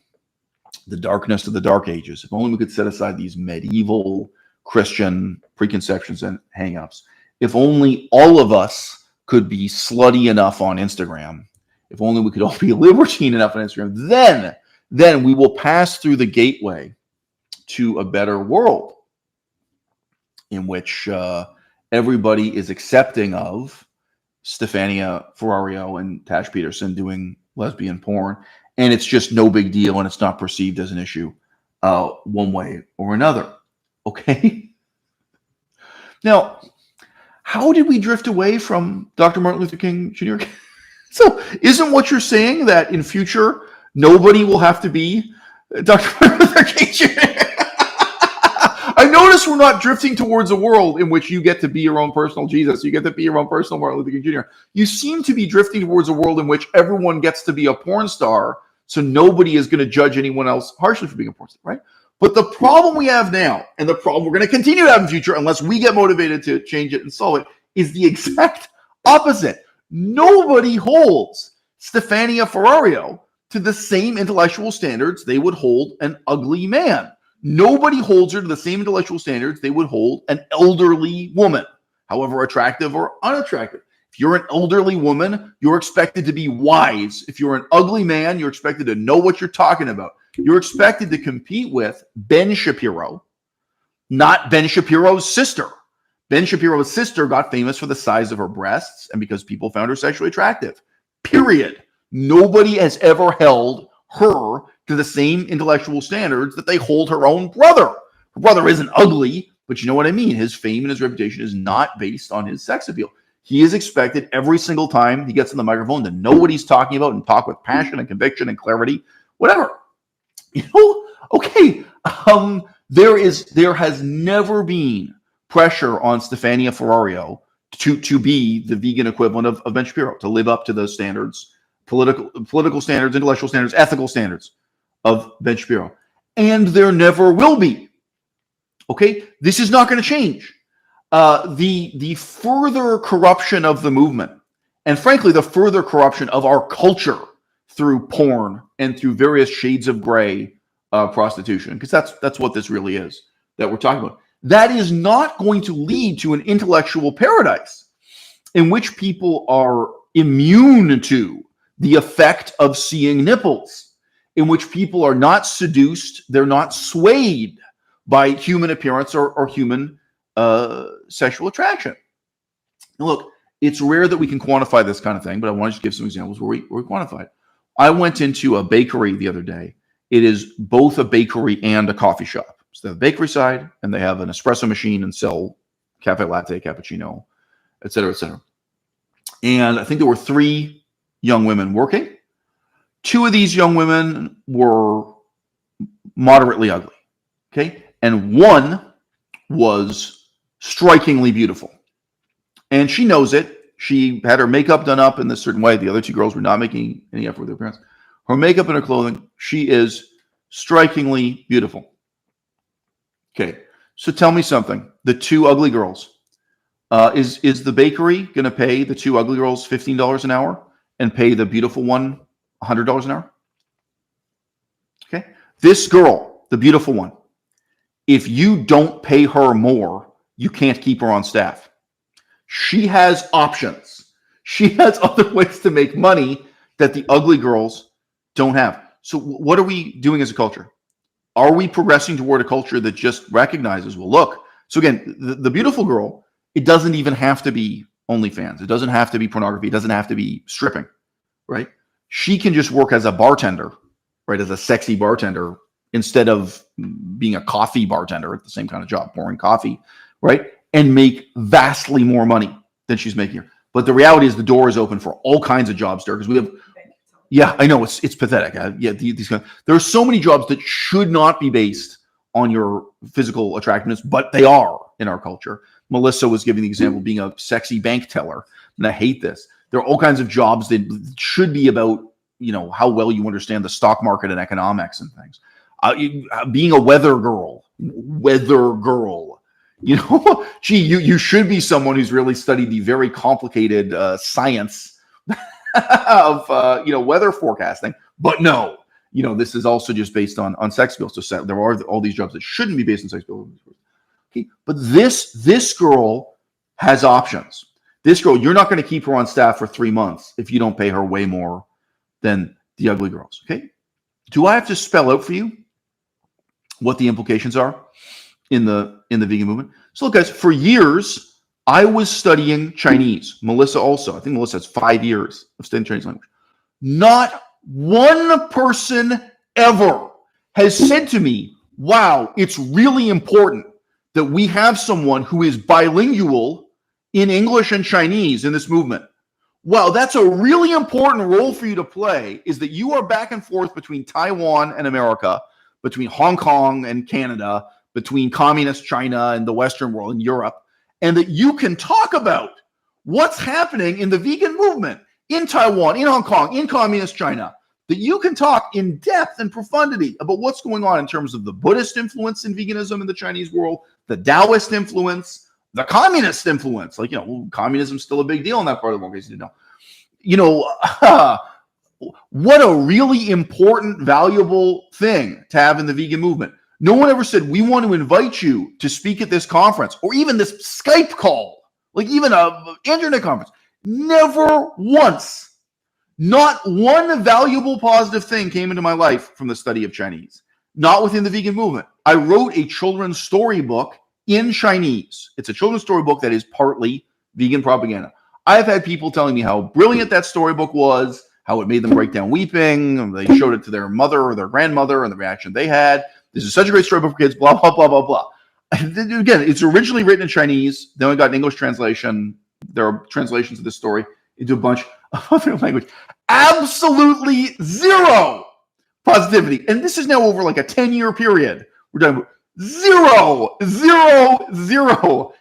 the darkness of the Dark Ages, if only we could set aside these medieval Christian preconceptions and hang-ups, if only all of us could be slutty enough on Instagram, if only we could all be libertine enough on Instagram, then we will pass through the gateway to a better world in which everybody is accepting of Stefania Ferrario and Tash Peterson doing lesbian porn, and it's just no big deal, and it's not perceived as an issue one way or another. Okay? Now, how did we drift away from Dr. Martin Luther King Jr.? So, isn't what you're saying that in future nobody will have to be Dr. Martin Luther King Jr.? I notice we're not drifting towards a world in which you get to be your own personal Jesus. You get to be your own personal Martin Luther King Jr. You seem to be drifting towards a world in which everyone gets to be a porn star, so nobody is going to judge anyone else harshly for being a porn star, right? But the problem we have now, and the problem we're going to continue to have in the future, unless we get motivated to change it and solve it, is the exact opposite. Nobody holds Stefania Ferrario to the same intellectual standards they would hold an ugly man. Nobody holds her to the same intellectual standards they would hold an elderly woman, however attractive or unattractive. If you're an elderly woman, you're expected to be wise. If you're an ugly man, you're expected to know what you're talking about. You're expected to compete with Ben Shapiro, not Ben Shapiro's sister. Ben Shapiro's sister got famous for the size of her breasts and because people found her sexually attractive. Period. Nobody has ever held her to the same intellectual standards that they hold her own brother. Her brother isn't ugly, but you know what I mean. His fame and his reputation is not based on his sex appeal. He is expected every single time he gets on the microphone to know what he's talking about and talk with passion and conviction and clarity, whatever. You know, okay. There has never been pressure on Stefania Ferrario to be the vegan equivalent of Ben Shapiro, to live up to those standards, political standards, intellectual standards, ethical standards of Ben Shapiro. And there never will be. Okay? This is not going to change. The further corruption of the movement, and frankly, the further corruption of our culture through porn and through various shades of gray prostitution, because that's what this really is that we're talking about. That is not going to lead to an intellectual paradise in which people are immune to the effect of seeing nipples, in which people are not seduced, they're not swayed by human appearance or human sexual attraction. Now look, it's rare that we can quantify this kind of thing, but I want to just give some examples where we quantify it. I went into a bakery the other day. It is both a bakery and a coffee shop. So they have a bakery side, and they have an espresso machine and sell cafe latte, cappuccino, et cetera, et cetera. And I think there were 3 young women working. 2 of these young women were moderately ugly, okay? And 1 was strikingly beautiful. And she knows it. She had her makeup done up in this certain way. The other 2 girls were not making any effort with their appearance. Her makeup and her clothing, she is strikingly beautiful. Okay, so tell me something. The 2 ugly girls, is the bakery going to pay the 2 ugly girls $15 an hour and pay the beautiful one $100 an hour? Okay, this girl, the beautiful one, if you don't pay her more, you can't keep her on staff. She has options. She has other ways to make money that the ugly girls don't have. So what are we doing as a culture? Are we progressing toward a culture that just recognizes, well, look, so again, the beautiful girl, it doesn't even have to be OnlyFans. It doesn't have to be pornography. It doesn't have to be stripping, right? She can just work as a bartender, right? As a sexy bartender instead of being a coffee bartender at the same kind of job, pouring coffee, right? And make vastly more money than she's making here. But the reality is the door is open for all kinds of jobs there because we have, yeah, I know it's pathetic. These kind there are so many jobs that should not be based on your physical attractiveness, but they are in our culture. Melissa was giving the example of being a sexy bank teller, and I hate this. There are all kinds of jobs that should be about, how well you understand the stock market and economics and things. Being a weather girl, gee, you should be someone who's really studied the very complicated science of weather forecasting. But no, this is also just based on sex skills. So there are all these jobs that shouldn't be based on sex skills. Okay, but this girl has options. This girl, you're not going to keep her on staff for 3 months if you don't pay her way more than the ugly girls. Okay, do I have to spell out for you what the implications are in the vegan movement? So look, guys, for years I was studying Chinese. Melissa also. I think Melissa has 5 years of studying Chinese language. Not one person ever has said to me, wow, it's really important that we have someone who is bilingual in English and Chinese in this movement. Wow, that's a really important role for you to play, is that you are back and forth between Taiwan and America, between Hong Kong and Canada, between communist China and the Western world and Europe, and that you can talk about what's happening in the vegan movement in Taiwan, in Hong Kong, in communist China, that you can talk in depth and profundity about what's going on in terms of the Buddhist influence in veganism in the Chinese world, the Taoist influence, the communist influence. Communism's still a big deal in that part of the world, in case you didn't know. What a really important, valuable thing to have in the vegan movement. No one ever said, we want to invite you to speak at this conference or even this Skype call, like even an internet conference. Never once, not one valuable, positive thing came into my life from the study of Chinese, not within the vegan movement. I wrote a children's storybook in Chinese. It's a children's storybook that is partly vegan propaganda. I've had people telling me how brilliant that storybook was, how it made them break down weeping. They showed it to their mother or their grandmother and the reaction they had. This is such a great storybook for kids, blah, blah, blah, blah, blah. Again, it's originally written in Chinese. Then we got an English translation. There are translations of this story into a bunch of other language. Absolutely zero positivity. And this is now over like a 10-year period. We're talking about zero.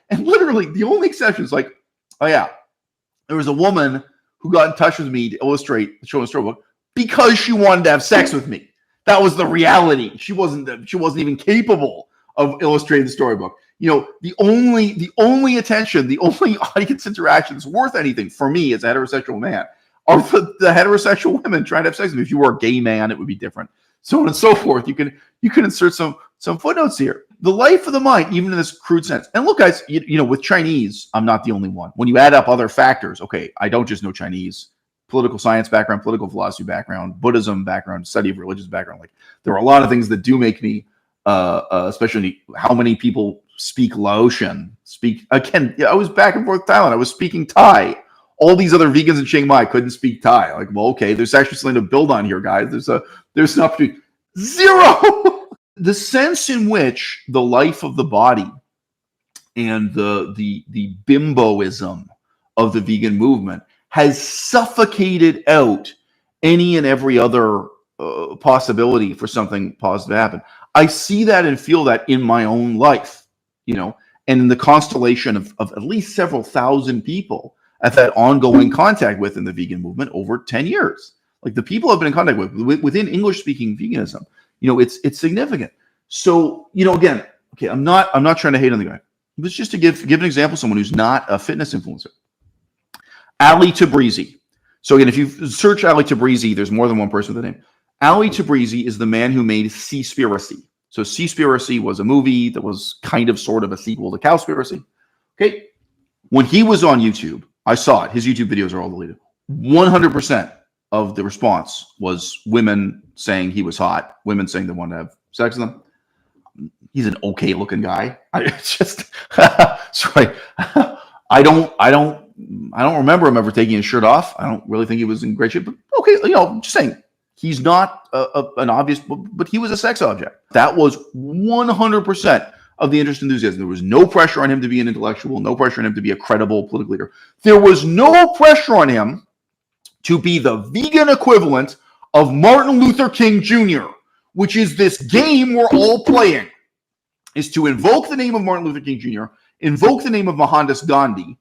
And literally the only exception is like, oh yeah, there was a woman who got in touch with me to illustrate the children's storybook because she wanted to have sex with me. That was the reality. She wasn't even capable of illustrating the storybook. The only attention, the only audience interaction that's worth anything for me as a heterosexual man are the heterosexual women trying to have sex with me. If you were a gay man, it would be different. So on and so forth. You can insert some footnotes here. The life of the mind, even in this crude sense. And look, guys, with Chinese, I'm not the only one. When you add up other factors, okay, I don't just know Chinese. political science background, political philosophy background, Buddhism background, study of religious background. Like there are a lot of things that do make me, especially how many people speak Laotian. Again, I was back and forth Thailand. I was speaking Thai. All these other vegans in Chiang Mai couldn't speak Thai. Like, well, okay, there's actually something to build on here, guys. There's an opportunity. Zero. The sense in which the life of the body and the bimboism of the vegan movement has suffocated out any and every other possibility for something positive to happen. I see that and feel that in my own life, and in the constellation of at least several thousand people I've had ongoing contact with in the vegan movement over 10 years. Like the people I've been in contact with within English-speaking veganism, it's significant. So, again, okay, I'm not trying to hate on the guy. It was just to give an example of someone who's not a fitness influencer. Ali Tabrizi. So again, if you search Ali Tabrizi, there's more than one person with the name. Ali Tabrizi is the man who made Seaspiracy. So Seaspiracy was a movie that was kind of sort of a sequel to Cowspiracy. Okay. When he was on YouTube, I saw it. His YouTube videos are all deleted. 100% of the response was women saying he was hot, women saying they wanted to have sex with him. He's an okay looking guy. Sorry. I don't remember him ever taking his shirt off. I don't really think he was in great shape, but okay, just saying he's not an obvious, but he was a sex object. That was 100% of the interest and enthusiasm. There was no pressure on him to be an intellectual, no pressure on him to be a credible political leader. There was no pressure on him to be the vegan equivalent of Martin Luther King Jr., which is this game we're all playing, is to invoke the name of Martin Luther King Jr., invoke the name of Mohandas Gandhi,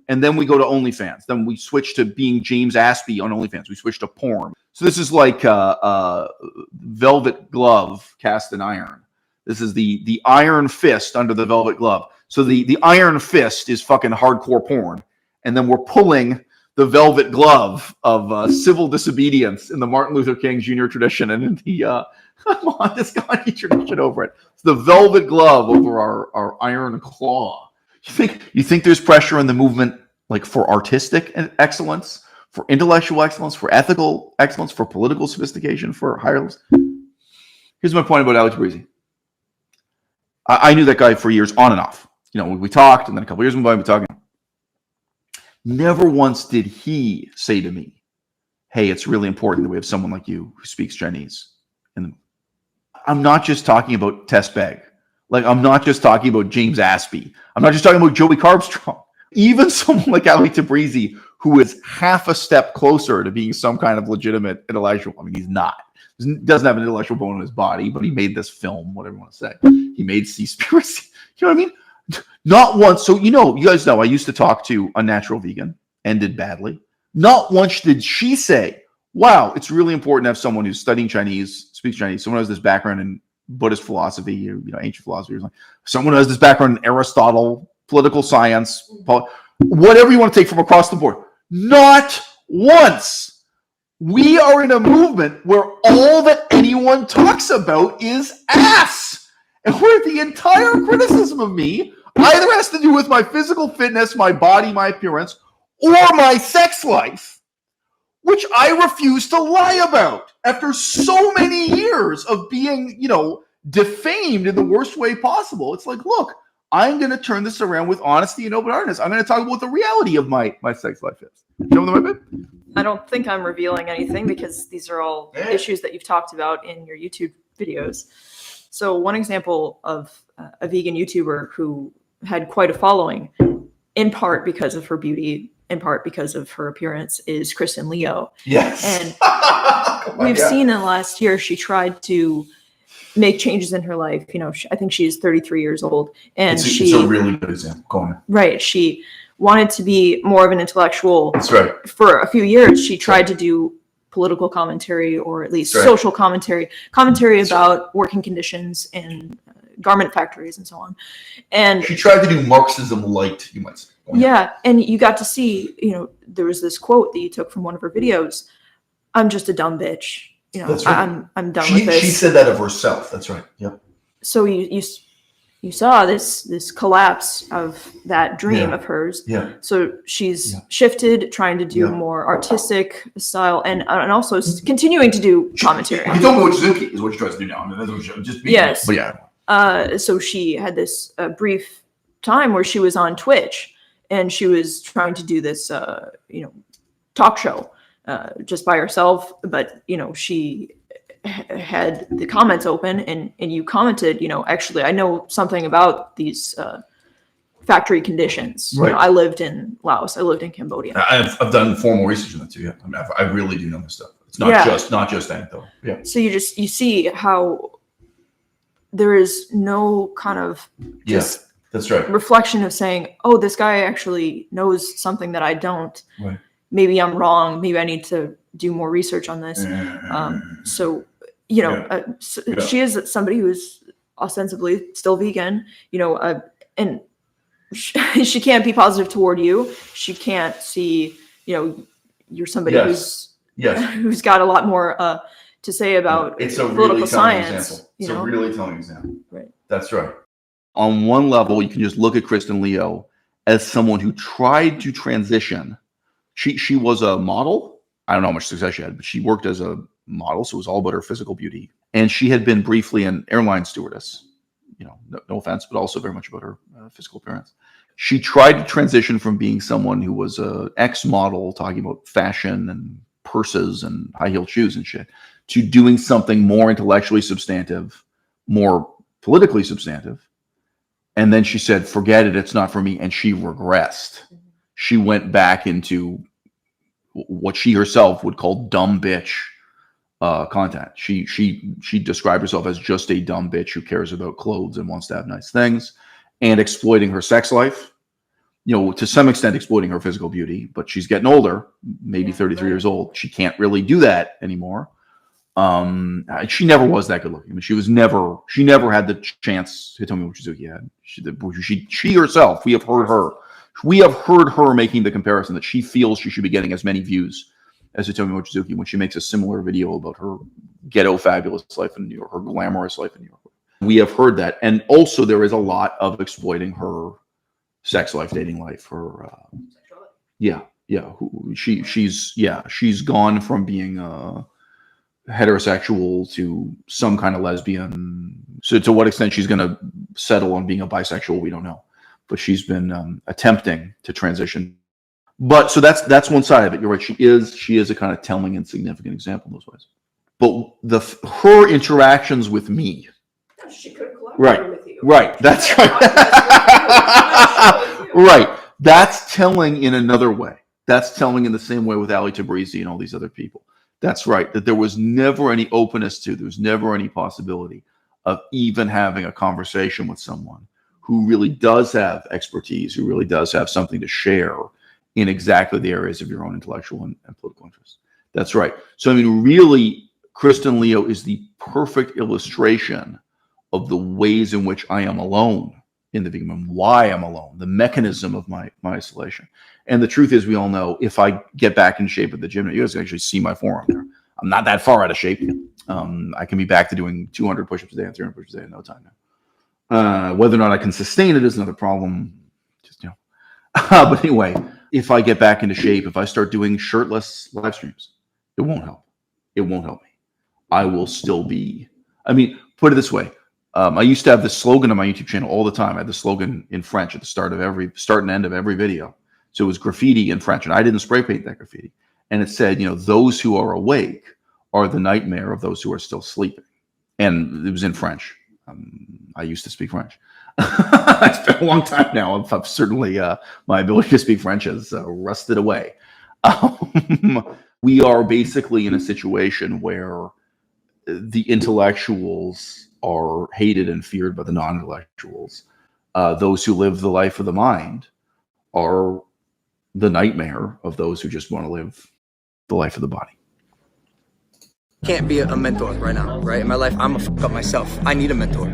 and then we go to OnlyFans. Then we switch to being James Aspie on OnlyFans. We switch to porn. So this is like velvet glove cast in iron. This is the iron fist under the velvet glove. So the iron fist is fucking hardcore porn. And then we're pulling the velvet glove of civil disobedience in the Martin Luther King Jr. tradition and in the Mohandas Gandhi tradition over it. It's the velvet glove over our iron claw. You think there's pressure in the movement like for artistic excellence, for intellectual excellence, for ethical excellence, for political sophistication, for higher levels? Here's my point about Ali Tabrizi. I knew that guy for years on and off. We talked, and then a couple years went by, we talking. Never once did he say to me, hey, it's really important that we have someone like you who speaks Chinese. And I'm not just talking about Tess Begg. Like, I'm not just talking about James Aspie. I'm not just talking about Joey Carbstrong. Even someone like Ali Tabrizi, who is half a step closer to being some kind of legitimate intellectual. I mean, he's not. He doesn't have an intellectual bone in his body, but he made this film, whatever you want to say. He made Seaspiracy. You know what I mean? Not once. So, you guys know, I used to talk to a natural vegan, ended badly. Not once did she say, wow, it's really important to have someone who's studying Chinese, speaks Chinese, someone who has this background in Buddhist philosophy, ancient philosophy, or something. Someone who has this background in Aristotle, political science, whatever you want to take from across the board. Not once. We are in a movement where all that anyone talks about is ass. And where the entire criticism of me either has to do with my physical fitness, my body, my appearance, or my sex life, which I refuse to lie about after so many years of being, defamed in the worst way possible. It's like, look, I'm going to turn this around with honesty and open-heartedness. I'm going to talk about what the reality of my sex life is. Show them my bit? I don't think I'm revealing anything because these are all issues that you've talked about in your YouTube videos. So one example of a vegan YouTuber who had quite a following, in part because of her beauty, in part because of her appearance, is Kristen Leo. Yes. And we've seen in the last year, she tried to make changes in her life. I think she's 33 years old. And it's a really good example. Go on. Right. She wanted to be more of an intellectual. That's right. For a few years, she tried to do political commentary, or at least social commentary about working conditions in garment factories and so on. And she tried to do Marxism light, you might say. Yeah, and you got to see, there was this quote that you took from one of her videos. I'm just a dumb bitch. That's right. I'm done with this. She said that of herself. That's right. Yep. So you you saw this collapse of that dream of hers. Yeah. So she's shifted, trying to do more artistic style, and also continuing to do commentary. You don't know what Suzuki is what she tries to do now. I mean, that's what she, just being, Yes. but yeah. So she had this brief time where she was on Twitch, and she was trying to do this, talk show just by herself. But she had the comments open, and you commented, actually, I know something about these factory conditions. Right. I lived in Laos. I lived in Cambodia. I've done formal research on that too. Yeah, I mean, I really do know this stuff. It's not just anecdotal. Yeah. So you see how there is no kind of that's right. reflection of saying, oh, this guy actually knows something that I don't. Right. Maybe I'm wrong. Maybe I need to do more research on this. She is somebody who's ostensibly still vegan, and she can't be positive toward you. She can't see, you're somebody who's got a lot more to say about it's a political really science. Example. It's a really telling example. Right. That's right. On one level, you can just look at Kristen Leo as someone who tried to transition. She was a model. I don't know how much success she had, but she worked as a model, so it was all about her physical beauty. And she had been briefly an airline stewardess. No offense, but also very much about her physical appearance. She tried to transition from being someone who was an ex-model, talking about fashion and purses and high-heeled shoes and shit, to doing something more intellectually substantive, more politically substantive. And then she said, forget it, it's not for me. And she regressed. She went back into what she herself would call dumb bitch content. She described herself as just a dumb bitch who cares about clothes and wants to have nice things, and exploiting her sex life, to some extent exploiting her physical beauty, but she's getting older, maybe 33 years old. She can't really do that anymore. She never was that good looking. I mean, she never had the chance Hitomi Mochizuki had. She herself, we have heard her making the comparison that she feels she should be getting as many views as Hitomi Mochizuki when she makes a similar video about her ghetto fabulous life in New York, her glamorous life in New York. We have heard that. And also there is a lot of exploiting her sex life, dating life, her she's gone from being heterosexual to some kind of lesbian. So to what extent she's going to settle on being a bisexual, we don't know. But she's been attempting to transition. But so that's one side of it. You're right. She is a kind of telling and significant example in those ways. But her interactions with me. She could collaborate with you. Right. That's right. Right. That's telling in another way. That's telling in the same way with Ali Tabrizi and all these other people. That's right. That there was never any openness to, there was never any possibility of even having a conversation with someone who really does have expertise, who really does have something to share in exactly the areas of your own intellectual and political interests. That's right. So, I mean, really, Kristen Leo is the perfect illustration of the ways in which I am alone in the vegan movement, why I'm alone, the mechanism of my isolation. And the truth is, we all know, if I get back in shape at the gym, you guys can actually see my forearm there. I'm not that far out of shape. I can be back to doing 200 push-ups a day and 300 push-ups a day in no time now. Whether or not I can sustain it is another problem. But anyway, if I get back into shape, if I start doing shirtless live streams, it won't help. It won't help me. I will still be, put it this way. I used to have this slogan on my YouTube channel all the time. I had the slogan in French at the start and end of every video. So it was graffiti in French, and I didn't spray paint that graffiti. And it said, those who are awake are the nightmare of those who are still sleeping. And it was in French. I used to speak French. It's been a long time now. I've certainly, my ability to speak French has rusted away. We are basically in a situation where the intellectuals are hated and feared by the non-intellectuals. Those who live the life of the mind are the nightmare of those who just want to live the life of the body. Can't be a mentor right now, right? In my life, I'm a fuck up myself. I need a mentor.